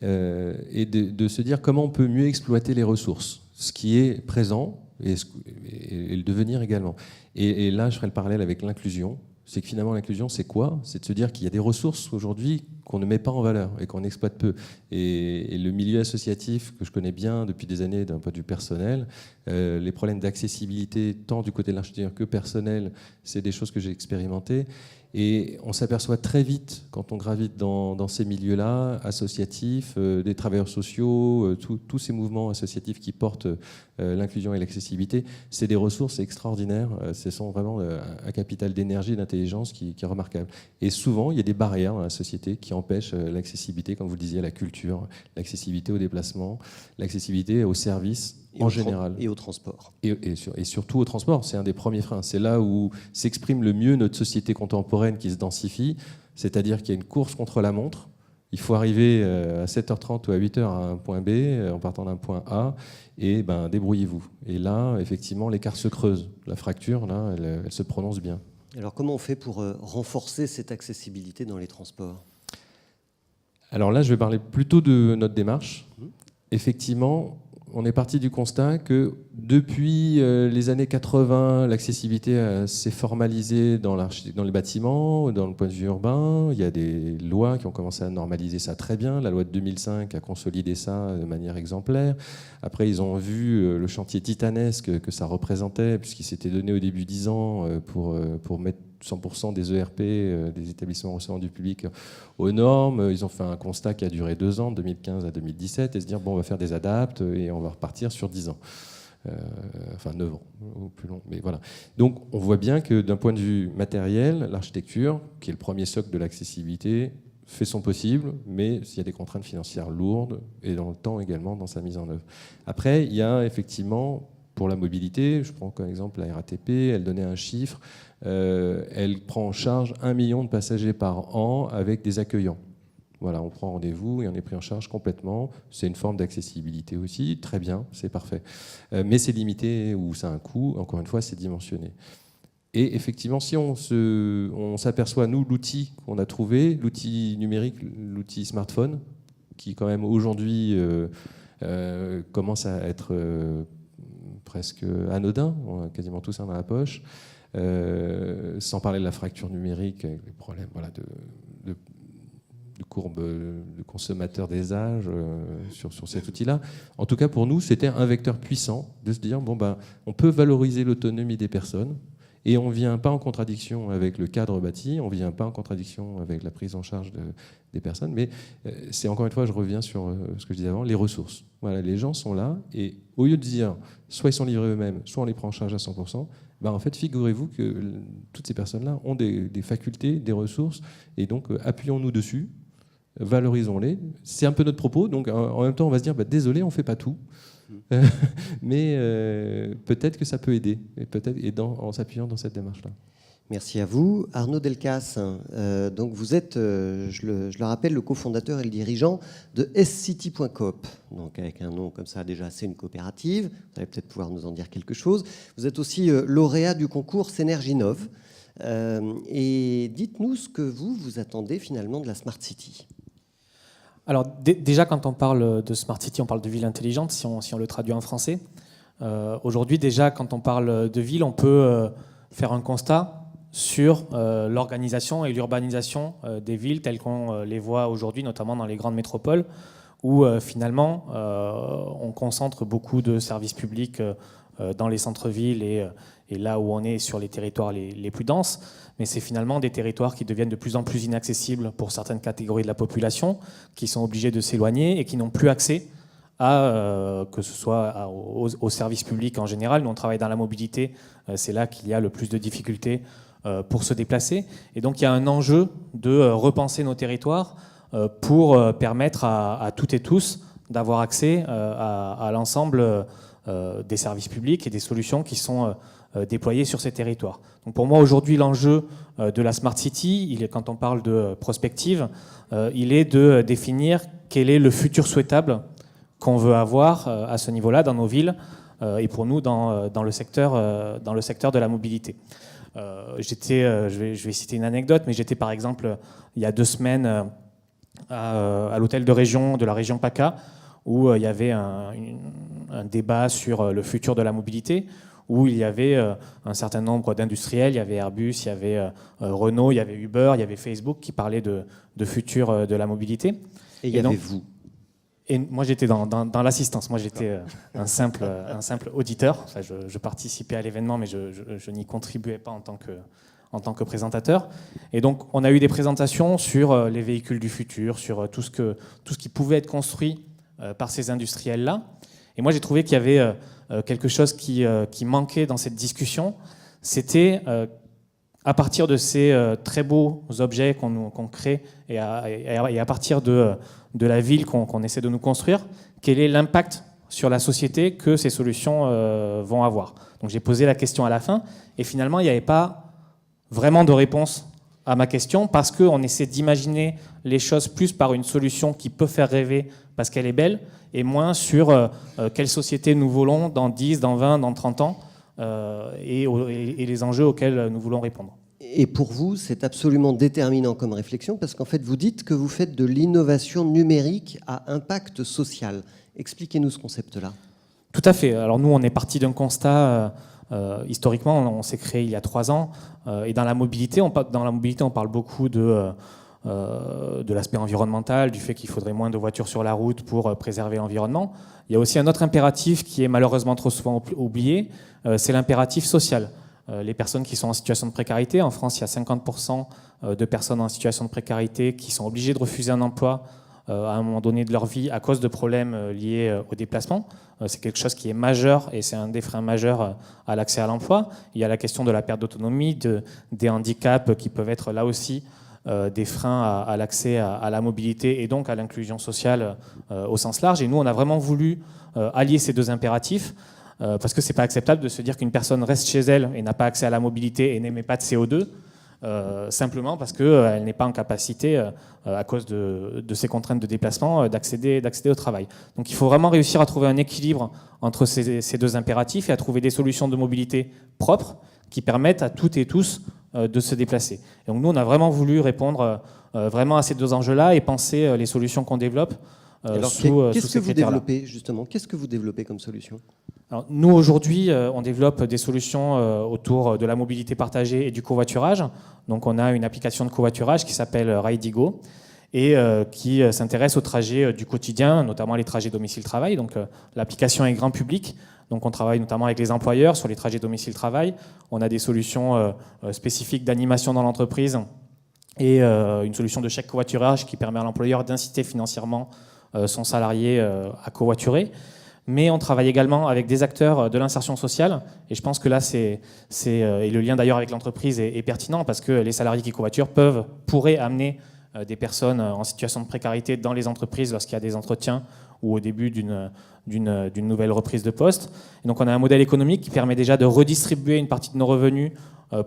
et de se dire comment on peut mieux exploiter les ressources, ce qui est présent et le devenir également. Et là, je ferai le parallèle avec l'inclusion. C'est que finalement, l'inclusion, c'est quoi ? C'est de se dire qu'il y a des ressources aujourd'hui qu'on ne met pas en valeur et qu'on exploite peu. Et le milieu associatif, que je connais bien depuis des années d'un point de vue personnel, les problèmes d'accessibilité, tant du côté de l'architecture que personnel, c'est des choses que j'ai expérimentées. Et on s'aperçoit très vite, quand on gravite dans ces milieux-là, associatifs, des travailleurs sociaux, tous ces mouvements associatifs qui portent l'inclusion et l'accessibilité, c'est des ressources extraordinaires. Ce sont vraiment un capital d'énergie et d'intelligence qui est remarquable. Et souvent, il y a des barrières dans la société qui empêchent l'accessibilité, comme vous le disiez, à la culture, l'accessibilité au déplacement, l'accessibilité aux services en général. Et au transport. Et surtout au transport. C'est un des premiers freins. C'est là où s'exprime le mieux notre société contemporaine qui se densifie. C'est-à-dire qu'il y a une course contre la montre. Il faut arriver à 7h30 ou à 8h à un point B en partant d'un point A et débrouillez-vous. Et là, effectivement, l'écart se creuse. La fracture, là, elle se prononce bien. Alors comment on fait pour renforcer cette accessibilité dans les transports ? Alors là, je vais parler plutôt de notre démarche. Effectivement, on est parti du constat que depuis les années 80, l'accessibilité s'est formalisée dans les bâtiments, dans le point de vue urbain. Il y a des lois qui ont commencé à normaliser ça très bien. La loi de 2005 a consolidé ça de manière exemplaire. Après, ils ont vu le chantier titanesque que ça représentait, puisqu'il s'était donné au début 10 ans pour mettre 100% des ERP, des établissements recevant du public, aux normes. Ils ont fait un constat qui a duré 2 ans, de 2015 à 2017, et se dire, on va faire des adaptes et on va repartir sur 10 ans. 9 ans, ou plus long. Mais voilà. Donc, on voit bien que d'un point de vue matériel, l'architecture, qui est le premier socle de l'accessibilité, fait son possible, mais il y a des contraintes financières lourdes, et dans le temps également, dans sa mise en œuvre. Après, il y a effectivement, pour la mobilité, je prends comme exemple la RATP, elle donnait un chiffre, elle prend en charge 1 million de passagers par an avec des accueillants. Voilà, on prend rendez-vous et on est pris en charge complètement. C'est une forme d'accessibilité aussi, très bien, c'est parfait. Mais c'est limité ou ça a un coût, encore une fois, c'est dimensionné. Et effectivement, si on s'aperçoit, nous, l'outil qu'on a trouvé, l'outil numérique, l'outil smartphone, qui quand même aujourd'hui commence à être presque anodin, on a quasiment tout ça dans la poche, sans parler de la fracture numérique, avec les problèmes de courbe de consommateur des âges sur cet outil-là. En tout cas, pour nous, c'était un vecteur puissant de se dire, on peut valoriser l'autonomie des personnes, et on ne vient pas en contradiction avec le cadre bâti, on ne vient pas en contradiction avec la prise en charge des personnes, mais c'est encore une fois, je reviens sur ce que je disais avant, les ressources. Voilà, les gens sont là, et au lieu de dire, soit ils sont livrés eux-mêmes, soit on les prend en charge à 100%, en fait, figurez-vous que toutes ces personnes-là ont des facultés, des ressources, et donc appuyons-nous dessus, valorisons-les. C'est un peu notre propos, donc en même temps, on va se dire, désolé, on ne fait pas tout. Mais peut-être que ça peut aider, en s'appuyant dans cette démarche-là. Merci à vous. Arnaud Delcasse, donc vous êtes, je le rappelle, le cofondateur et le dirigeant de scity.coop. Donc avec un nom comme ça, déjà, c'est une coopérative. Vous allez peut-être pouvoir nous en dire quelque chose. Vous êtes aussi lauréat du concours Synerginov. Et dites-nous ce que vous attendez finalement de la Smart City. Alors déjà, quand on parle de Smart City, on parle de ville intelligente, si on le traduit en français. Aujourd'hui, déjà, quand on parle de ville, on peut faire un constat sur l'organisation et l'urbanisation des villes telles qu'on les voit aujourd'hui, notamment dans les grandes métropoles, où finalement on concentre beaucoup de services publics dans les centres-villes et là où on est sur les territoires les plus denses, mais c'est finalement des territoires qui deviennent de plus en plus inaccessibles pour certaines catégories de la population, qui sont obligées de s'éloigner et qui n'ont plus accès que ce soit aux services publics en général. Nous, on travaille dans la mobilité, c'est là qu'il y a le plus de difficultés pour se déplacer. Et donc, il y a un enjeu de repenser nos territoires pour permettre à toutes et tous d'avoir accès à l'ensemble des services publics et des solutions qui sont déployées sur ces territoires. Donc pour moi, aujourd'hui, l'enjeu de la Smart City, quand on parle de prospective, il est de définir quel est le futur souhaitable qu'on veut avoir à ce niveau-là dans nos villes et pour nous dans le secteur de la mobilité. Je vais citer une anecdote, mais j'étais par exemple il y a 2 semaines à l'hôtel de la région PACA, où il y avait un débat sur le futur de la mobilité, où il y avait un certain nombre d'industriels, il y avait Airbus, il y avait Renault, il y avait Uber, il y avait Facebook qui parlaient de futur de la mobilité. Et il y avait vous. Et moi, j'étais dans l'assistance. Moi, j'étais un simple auditeur. Enfin, je participais à l'événement, mais je n'y contribuais pas en tant que présentateur. Et donc, on a eu des présentations sur les véhicules du futur, sur tout ce qui pouvait être construit par ces industriels-là. Et moi, j'ai trouvé qu'il y avait quelque chose qui manquait dans cette discussion. C'était, à partir de ces très beaux objets qu'on crée et à partir de la ville qu'on essaie de nous construire, quel est l'impact sur la société que ces solutions vont avoir. Donc j'ai posé la question à la fin, et finalement, il n'y avait pas vraiment de réponse à ma question, parce qu'on essaie d'imaginer les choses plus par une solution qui peut faire rêver parce qu'elle est belle, et moins sur quelle société nous voulons dans 10, dans 20, dans 30 ans, et les enjeux auxquels nous voulons répondre. Et pour vous, c'est absolument déterminant comme réflexion, parce qu'en fait, vous dites que vous faites de l'innovation numérique à impact social. Expliquez-nous ce concept-là. Tout à fait. Alors nous, on est parti d'un constat, historiquement, on s'est créé il y a 3 ans, et dans la mobilité, on parle beaucoup de l'aspect environnemental, du fait qu'il faudrait moins de voitures sur la route pour préserver l'environnement. Il y a aussi un autre impératif qui est malheureusement trop souvent oublié, c'est l'impératif social. Les personnes qui sont en situation de précarité, en France, il y a 50% de personnes en situation de précarité qui sont obligées de refuser un emploi à un moment donné de leur vie à cause de problèmes liés au déplacement. C'est quelque chose qui est majeur et c'est un des freins majeurs à l'accès à l'emploi. Il y a la question de la perte d'autonomie, des handicaps qui peuvent être là aussi des freins à l'accès à la mobilité et donc à l'inclusion sociale au sens large. Et nous, on a vraiment voulu allier ces 2 impératifs parce que ce n'est pas acceptable de se dire qu'une personne reste chez elle et n'a pas accès à la mobilité et n'émet pas de CO2 simplement parce qu'elle n'est pas en capacité, à cause de ces contraintes de déplacement, d'accéder au travail. Donc il faut vraiment réussir à trouver un équilibre entre ces deux impératifs et à trouver des solutions de mobilité propres qui permettent à toutes et tous de se déplacer. Et donc nous, on a vraiment voulu répondre vraiment à ces deux enjeux-là et penser les solutions qu'on développe Alors, sous qu'est-ce ces que vous critères-là. développez justement? Qu'est-ce que vous développez comme solution? Alors, nous, aujourd'hui, on développe des solutions autour de la mobilité partagée et du covoiturage. Donc, on a une application de covoiturage qui s'appelle Ridigo et qui s'intéresse aux trajets du quotidien, notamment les trajets domicile-travail. Donc, l'application est grand public. Donc, on travaille notamment avec les employeurs sur les trajets domicile-travail. On a des solutions spécifiques d'animation dans l'entreprise et une solution de chèque covoiturage qui permet à l'employeur d'inciter financièrement son salarié à covoiturer. Mais on travaille également avec des acteurs de l'insertion sociale. Et je pense que là, et le lien d'ailleurs avec l'entreprise est pertinent parce que les salariés qui covoiturent pourraient amener des personnes en situation de précarité dans les entreprises lorsqu'il y a des entretiens ou au début d'une nouvelle reprise de poste. Et donc on a un modèle économique qui permet déjà de redistribuer une partie de nos revenus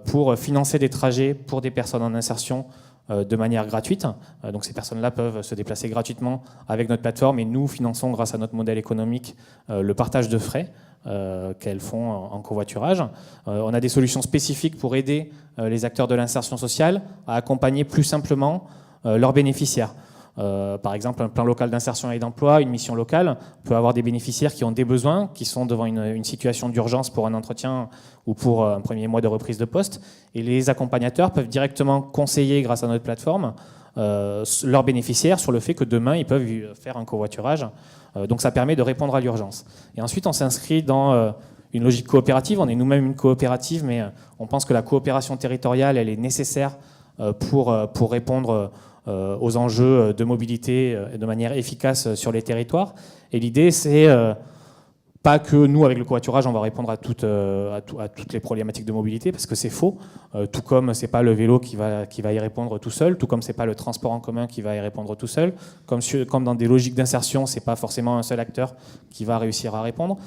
pour financer des trajets pour des personnes en insertion de manière gratuite. Donc ces personnes-là peuvent se déplacer gratuitement avec notre plateforme et nous finançons grâce à notre modèle économique le partage de frais qu'elles font en covoiturage. On a des solutions spécifiques pour aider les acteurs de l'insertion sociale à accompagner plus simplement leurs bénéficiaires. Par exemple, un plan local d'insertion et d'emploi, une mission locale peut avoir des bénéficiaires qui ont des besoins, qui sont devant une situation d'urgence pour un entretien ou pour un premier mois de reprise de poste. Et les accompagnateurs peuvent directement conseiller, grâce à notre plateforme, leurs bénéficiaires sur le fait que demain, ils peuvent faire un covoiturage. Donc ça permet de répondre à l'urgence. Et ensuite, on s'inscrit dans une logique coopérative. On est nous-mêmes une coopérative, mais on pense que la coopération territoriale, elle est nécessaire pour répondre aux enjeux de mobilité de manière efficace sur les territoires. Et l'idée, c'est pas que nous, avec le covoiturage, on va répondre à toutes les problématiques de mobilité, parce que c'est faux. Tout comme c'est pas le vélo qui va y répondre tout seul, tout comme c'est pas le transport en commun qui va y répondre tout seul, comme dans des logiques d'insertion, c'est pas forcément un seul acteur qui va réussir à répondre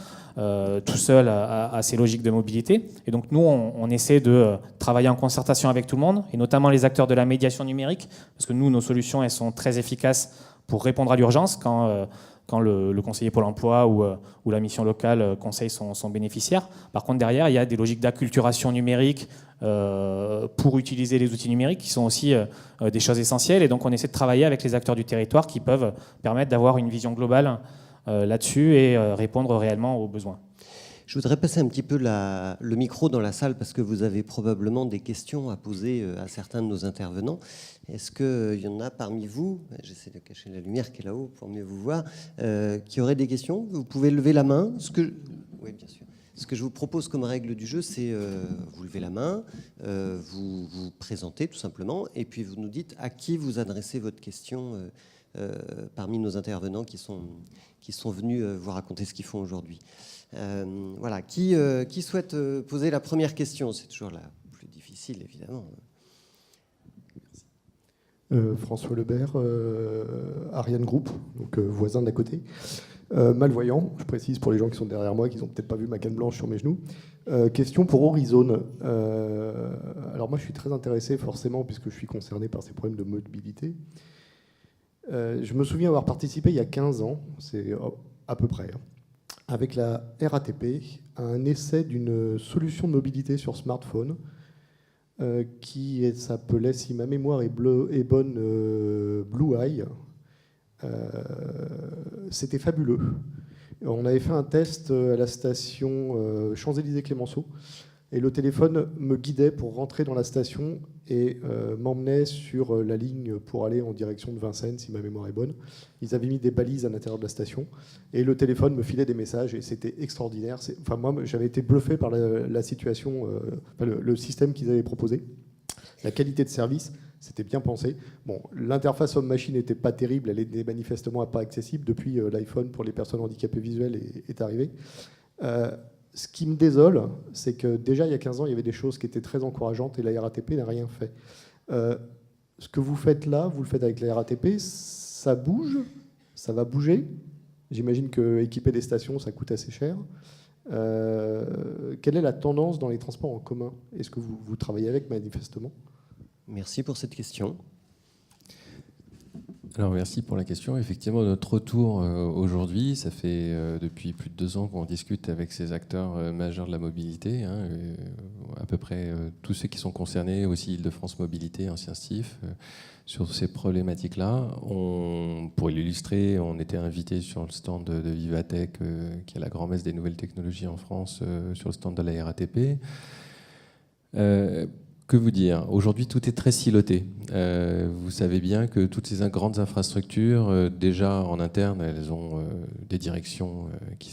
tout seul à ces logiques de mobilité. Et donc nous, on essaie de travailler en concertation avec tout le monde, et notamment les acteurs de la médiation numérique, parce que nous, nos solutions, elles sont très efficaces pour répondre à l'urgence quand le conseiller Pôle emploi ou la mission locale conseille son bénéficiaire. Par contre, derrière, il y a des logiques d'acculturation numérique pour utiliser les outils numériques qui sont aussi des choses essentielles. Et donc, on essaie de travailler avec les acteurs du territoire qui peuvent permettre d'avoir une vision globale là-dessus et répondre réellement aux besoins. Je voudrais passer un petit peu le micro dans la salle parce que vous avez probablement des questions à poser à certains de nos intervenants. Est-ce qu'il y en a parmi vous, j'essaie de cacher la lumière qui est là-haut pour mieux vous voir, qui auraient des questions? Vous pouvez lever la main. Oui, bien sûr. Ce que je vous propose comme règle du jeu, c'est vous levez la main, vous vous présentez tout simplement, et puis vous nous dites à qui vous adressez votre question parmi nos intervenants qui sont venus vous raconter ce qu'ils font aujourd'hui. Voilà, qui souhaite poser la première question? C'est toujours la plus difficile, évidemment. François Lebert, Ariane Group, donc voisin d'à côté. Malvoyant, je précise pour les gens qui sont derrière moi, qui n'ont peut-être pas vu ma canne blanche sur mes genoux. Question pour Horizon. Alors moi, je suis très intéressé forcément, puisque je suis concerné par ces problèmes de mobilité. Je me souviens avoir participé il y a 15 ans, c'est à peu près, avec la RATP, à un essai d'une solution de mobilité sur smartphone qui s'appelait, si ma mémoire est bonne, Blue Eye. C'était fabuleux. On avait fait un test à la station Champs-Élysées-Clémenceau et le téléphone me guidait pour rentrer dans la station et m'emmenait sur la ligne pour aller en direction de Vincennes, si ma mémoire est bonne. Ils avaient mis des balises à l'intérieur de la station et le téléphone me filait des messages et c'était extraordinaire. Enfin, moi, j'avais été bluffé par la situation, le système qu'ils avaient proposé. La qualité de service, c'était bien pensé. Bon, l'interface homme-machine n'était pas terrible, elle était manifestement pas accessible. Depuis, l'iPhone pour les personnes handicapées visuelles est arrivé. Ce qui me désole, c'est que déjà, il y a 15 ans, il y avait des choses qui étaient très encourageantes et la RATP n'a rien fait. Ce que vous faites là, vous le faites avec la RATP, ça bouge, ça va bouger. J'imagine qu'équiper des stations, ça coûte assez cher. Quelle est la tendance dans les transports en commun? Est-ce que vous travaillez avec, manifestement? Merci pour cette question. Alors merci pour la question. Effectivement, notre retour aujourd'hui, ça fait depuis plus de 2 ans qu'on discute avec ces acteurs majeurs de la mobilité, hein, à peu près tous ceux qui sont concernés, aussi Île-de-France Mobilité, ancien STIF, sur ces problématiques-là. Pour l'illustrer, on était invité sur le stand de Vivatech, qui est la grand-messe des nouvelles technologies en France, sur le stand de la RATP. Que vous dire ? Aujourd'hui, tout est très siloté. Vous savez bien que toutes ces grandes infrastructures, déjà en interne, elles ont des directions qui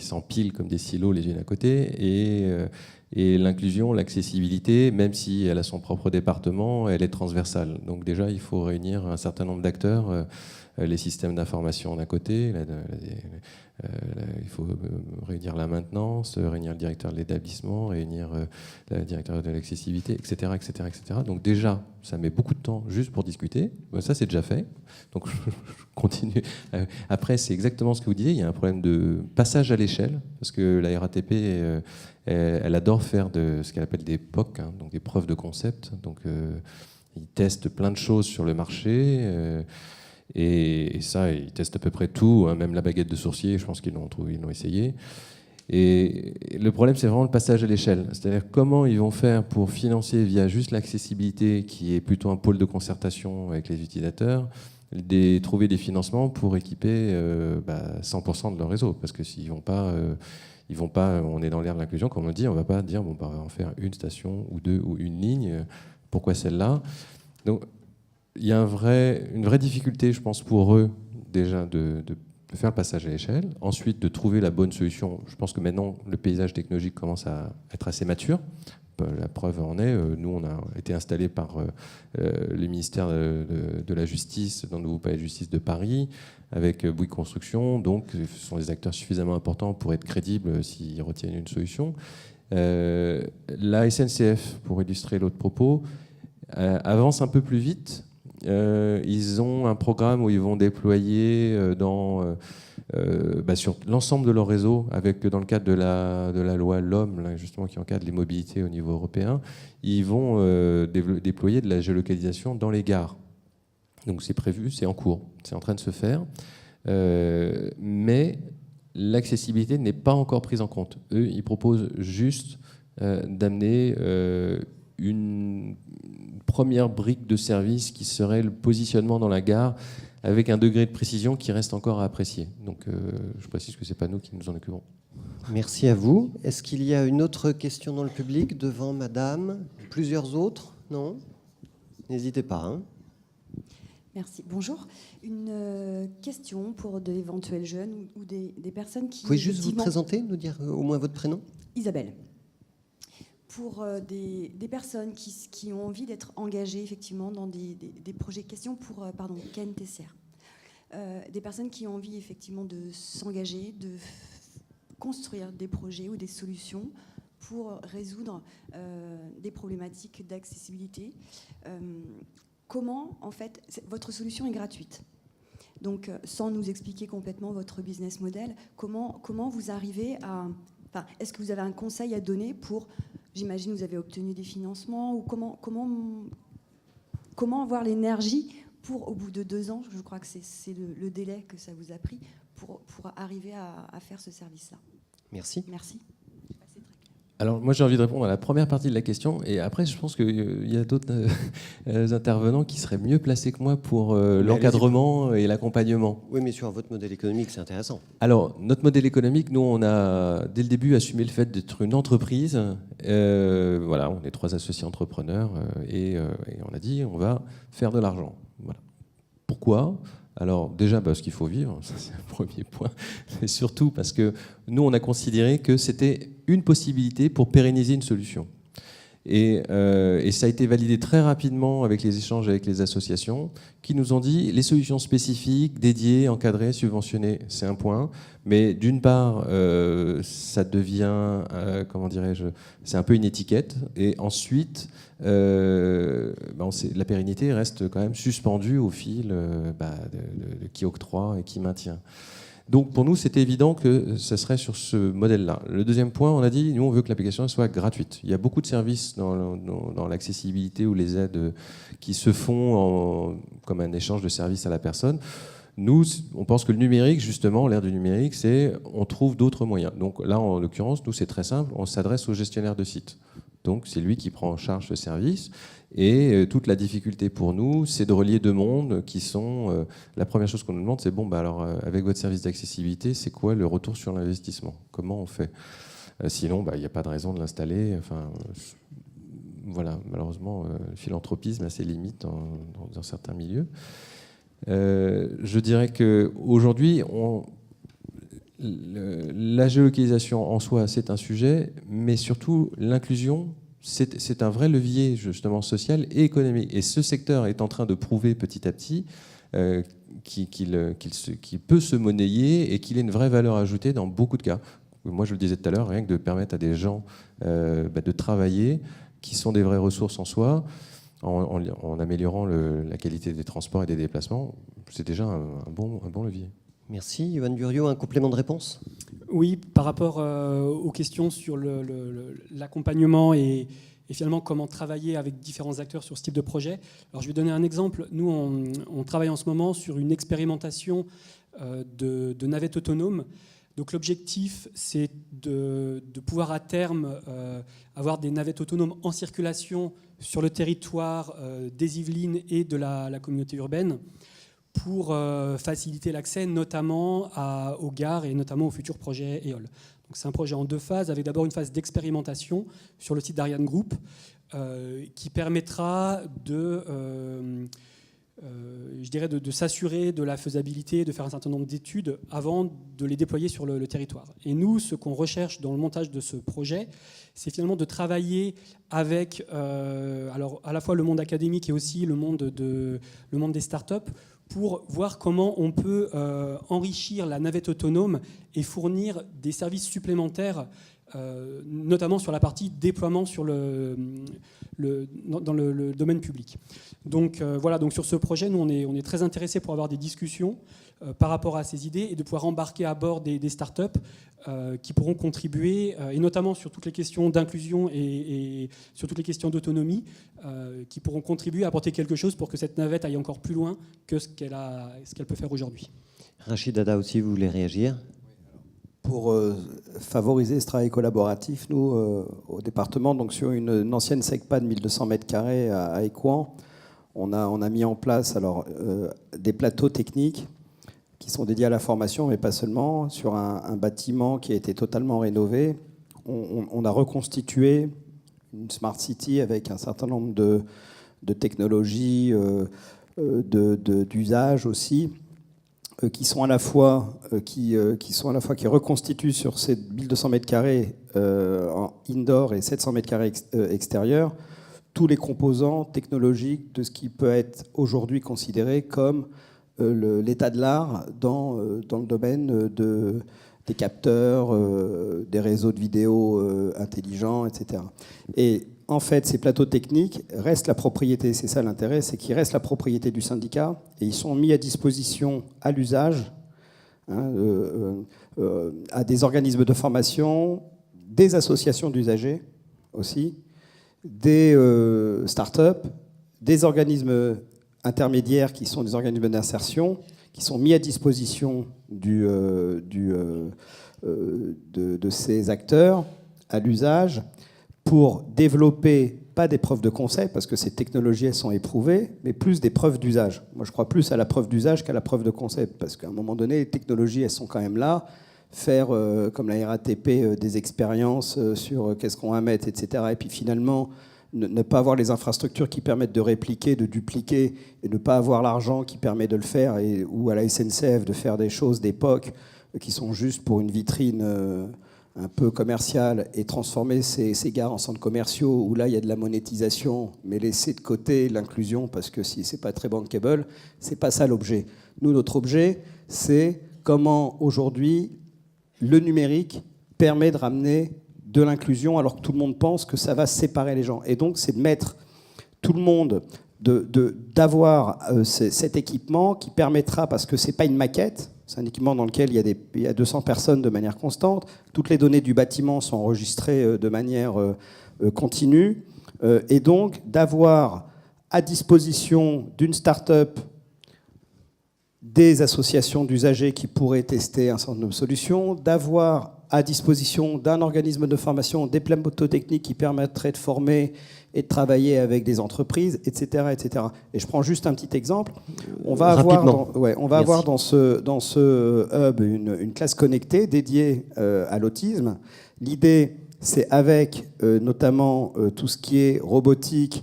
s'empilent comme des silos les unes à côté. Et l'inclusion, l'accessibilité, même si elle a son propre département, elle est transversale. Donc déjà, il faut réunir un certain nombre d'acteurs, les systèmes d'information d'un côté, il faut réunir la maintenance, réunir le directeur de l'établissement, réunir le directeur de l'accessibilité, etc., etc., etc. Donc déjà, ça met beaucoup de temps juste pour discuter. Ça, c'est déjà fait. Donc je continue. Après, c'est exactement ce que vous disiez. Il y a un problème de passage à l'échelle, parce que la RATP, elle adore faire de ce qu'elle appelle des POC, hein, donc des preuves de concept. Donc ils testent plein de choses sur le marché. Et ça, ils testent à peu près tout, hein, même la baguette de sourcier, je pense qu'ils l'ont essayé. Et le problème, c'est vraiment le passage à l'échelle. C'est-à-dire comment ils vont faire pour financer via juste l'accessibilité, qui est plutôt un pôle de concertation avec les utilisateurs, trouver des financements pour équiper 100% de leur réseau. Parce que s'ils vont pas, on est dans l'ère de l'inclusion, comme on dit, on ne va pas dire on va en faire une station ou 2 ou une ligne. Pourquoi celle-là ? Donc, il y a une vraie difficulté, je pense, pour eux, déjà, de faire le passage à l'échelle. Ensuite, de trouver la bonne solution. Je pense que maintenant, le paysage technologique commence à être assez mature. La preuve en est, nous, on a été installés par le ministère de la Justice, dans le nouveau palais de justice de Paris, avec Bouygues Construction. Donc, ce sont des acteurs suffisamment importants pour être crédibles s'ils retiennent une solution. La SNCF, pour illustrer l'autre propos, avance un peu plus vite. Ils ont un programme où ils vont déployer sur l'ensemble de leur réseau, dans le cadre de la loi LOM, là, justement, qui encadre les mobilités au niveau européen, ils vont déployer de la géolocalisation dans les gares. Donc c'est prévu, c'est en cours, c'est en train de se faire. Mais l'accessibilité n'est pas encore prise en compte. Eux, ils proposent juste d'amener une première brique de service qui serait le positionnement dans la gare avec un degré de précision qui reste encore à apprécier. Donc je précise que ce n'est pas nous qui nous en occupons. Merci à vous. Est-ce qu'il y a une autre question dans le public devant madame ? Plusieurs autres ? Non ? N'hésitez pas. Hein. Merci. Bonjour. Une question pour d'éventuels jeunes ou des personnes qui... Vous pouvez juste vous présenter, nous dire au moins votre prénom ? Isabelle. Pour des personnes qui ont envie d'être engagées effectivement dans des projets. Question pour Ken Tesser. Des personnes qui ont envie effectivement de s'engager, de construire des projets ou des solutions pour résoudre des problématiques d'accessibilité. Comment, en fait, votre solution est gratuite. Donc, sans nous expliquer complètement votre business model, comment vous arrivez à... Enfin, est-ce que vous avez un conseil à donner pour... J'imagine que vous avez obtenu des financements, ou comment avoir l'énergie pour, au bout de 2 ans, je crois que c'est le délai que ça vous a pris, pour arriver à faire ce service-là. Merci. Merci. Alors moi j'ai envie de répondre à la première partie de la question, et après je pense qu'il y a d'autres intervenants qui seraient mieux placés que moi pour l'encadrement et l'accompagnement. Oui, mais sur votre modèle économique, c'est intéressant. Alors notre modèle économique, nous on a dès le début assumé le fait d'être une entreprise. Voilà, on est 3 associés entrepreneurs et on a dit on va faire de l'argent. Voilà. Pourquoi ? Alors déjà parce qu'il faut vivre, ça c'est un premier point, et surtout parce que nous on a considéré que c'était une possibilité pour pérenniser une solution. Et ça a été validé très rapidement avec les échanges avec les associations qui nous ont dit les solutions spécifiques, dédiées, encadrées, subventionnées, c'est un point. Mais d'une part, ça devient, comment dirais-je, c'est un peu une étiquette. Et ensuite, la pérennité reste quand même suspendue au fil de qui octroie et qui maintient. Donc pour nous, c'était évident que ça serait sur ce modèle-là. Le deuxième point, on a dit, nous, on veut que l'application soit gratuite. Il y a beaucoup de services dans l'accessibilité ou les aides qui se font comme un échange de services à la personne. Nous, on pense que le numérique, justement, l'ère du numérique, c'est on trouve d'autres moyens. Donc là, en l'occurrence, nous, c'est très simple, on s'adresse au gestionnaire de site. Donc c'est lui qui prend en charge ce service. Et toute la difficulté pour nous, c'est de relier deux mondes qui sont... la première chose qu'on nous demande, c'est bon, bah alors avec votre service d'accessibilité, c'est quoi le retour sur l'investissement? Comment on fait? Sinon, il n'y a pas de raison de l'installer. Enfin, voilà, malheureusement, le philanthropisme a ses limites dans certains milieux. Je dirais qu'aujourd'hui, la géolocalisation en soi, c'est un sujet, mais surtout l'inclusion, c'est un vrai levier justement social et économique. Et ce secteur est en train de prouver petit à petit qu'il peut se monnayer et qu'il a une vraie valeur ajoutée dans beaucoup de cas. Moi, je le disais tout à l'heure, rien que de permettre à des gens de travailler, qui sont des vraies ressources en soi, en améliorant la qualité des transports et des déplacements, c'est déjà un bon levier. Merci. Yoann Buriot, un complément de réponse? Oui, par rapport aux questions sur l'accompagnement et finalement comment travailler avec différents acteurs sur ce type de projet. Alors je vais donner un exemple. Nous, on travaille en ce moment sur une expérimentation de navettes autonomes. Donc l'objectif, c'est de pouvoir à terme avoir des navettes autonomes en circulation sur le territoire des Yvelines et de la communauté urbaine pour faciliter l'accès notamment aux gares et notamment au futur projet EOL. Donc c'est un projet en deux phases, avec d'abord une phase d'expérimentation sur le site d'Ariane Group qui permettra de s'assurer de la faisabilité, de faire un certain nombre d'études avant de les déployer sur le territoire. Et nous, ce qu'on recherche dans le montage de ce projet, c'est finalement de travailler avec alors à la fois le monde académique et aussi le monde des startups pour voir comment on peut enrichir la navette autonome et fournir des services supplémentaires, notamment sur la partie déploiement dans le domaine public. Donc voilà, donc sur ce projet, nous on est très intéressés pour avoir des discussions par rapport à ces idées et de pouvoir embarquer à bord des startups qui pourront contribuer, et notamment sur toutes les questions d'inclusion et sur toutes les questions d'autonomie, qui pourront contribuer à apporter quelque chose pour que cette navette aille encore plus loin que ce qu'elle peut faire aujourd'hui. Rachid Dada aussi, vous voulez réagir? Pour favoriser ce travail collaboratif, nous, au département, donc sur une ancienne SECPA de 1200 m² à Écouen, on a mis en place des plateaux techniques qui sont dédiés à la formation, mais pas seulement, sur un bâtiment qui a été totalement rénové. On a reconstitué une Smart City avec un certain nombre de technologies, d'usages aussi, qui reconstituent sur ces 1200 m² en indoor et 700 m² extérieurs tous les composants technologiques de ce qui peut être aujourd'hui considéré comme l'état de l'art dans le domaine des capteurs, des réseaux de vidéo intelligents, etc. Et en fait, ces plateaux techniques restent la propriété, c'est ça l'intérêt, c'est qu'ils restent la propriété du syndicat et ils sont mis à disposition à l'usage à des organismes de formation, des associations d'usagers aussi, des start-up, des organismes intermédiaires qui sont des organismes d'insertion, qui sont mis à disposition de ces acteurs à l'usage pour développer, pas des preuves de concept, parce que ces technologies elles sont éprouvées, mais plus des preuves d'usage. Moi, je crois plus à la preuve d'usage qu'à la preuve de concept, parce qu'à un moment donné, les technologies, elles sont quand même là. Faire, comme la RATP, des expériences sur qu'est-ce qu'on va mettre, etc. Et puis finalement, ne pas avoir les infrastructures qui permettent de répliquer, de dupliquer, et ne pas avoir l'argent qui permet de le faire, ou à la SNCF de faire des choses d'époque qui sont juste pour une vitrine un peu commerciale, et transformer ces gares en centres commerciaux où là il y a de la monétisation, mais laisser de côté l'inclusion, parce que si c'est pas très bankable, c'est pas ça l'objet. Nous, notre objet, c'est comment aujourd'hui le numérique permet de ramener de l'inclusion alors que tout le monde pense que ça va séparer les gens. Et donc, c'est de mettre tout le monde, d'avoir cet équipement qui permettra, parce que ce n'est pas une maquette, C'est un équipement dans lequel il y a 200 personnes de manière constante. Toutes les données du bâtiment sont enregistrées de manière continue. Et donc, d'avoir à disposition d'une start-up des associations d'usagers qui pourraient tester un certain nombre de solutions, d'avoir à disposition d'un organisme de formation des plateaux-techniques qui permettraient de former et de travailler avec des entreprises, etc., etc. Et je prends juste un petit exemple. On va avoir dans ce hub une classe connectée dédiée à l'autisme. L'idée, c'est avec notamment tout ce qui est robotique,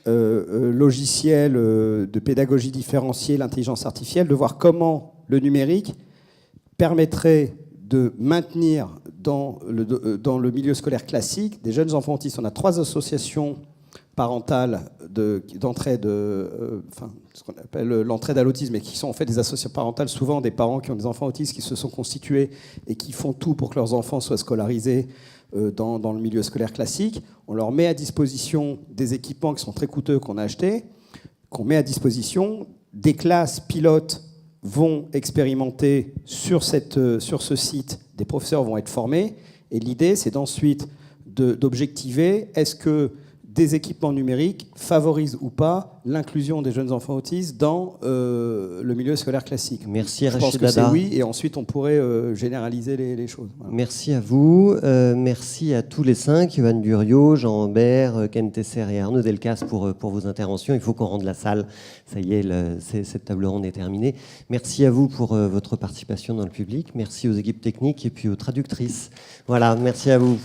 logiciel de pédagogie différenciée, l'intelligence artificielle, de voir comment le numérique permettrait de maintenir dans le milieu scolaire classique des jeunes enfants autistes. On a 3 associations parentales d'entraide, ce qu'on appelle l'entraide à l'autisme, et qui sont en fait des associations parentales, souvent des parents qui ont des enfants autistes qui se sont constitués et qui font tout pour que leurs enfants soient scolarisés dans le milieu scolaire classique. On leur met à disposition des équipements qui sont très coûteux qu'on a achetés, qu'on met à disposition. Des classes pilotes vont expérimenter sur ce site, des professeurs vont être formés, et l'idée, c'est d'ensuite d'objectiver est-ce que des équipements numériques favorisent ou pas l'inclusion des jeunes enfants autistes dans le milieu scolaire classique. Merci Rachid Dada. Je pense que c'est oui, et ensuite on pourrait généraliser les choses. Voilà. Merci à vous, merci à tous les 5, Yohan Duriot, Jean Ambert, Ken Tesser et Arnaud Delcasse pour vos interventions. Il faut qu'on rende la salle, ça y est, cette table ronde est terminée. Merci à vous pour votre participation dans le public, merci aux équipes techniques et puis aux traductrices. Voilà, merci à vous.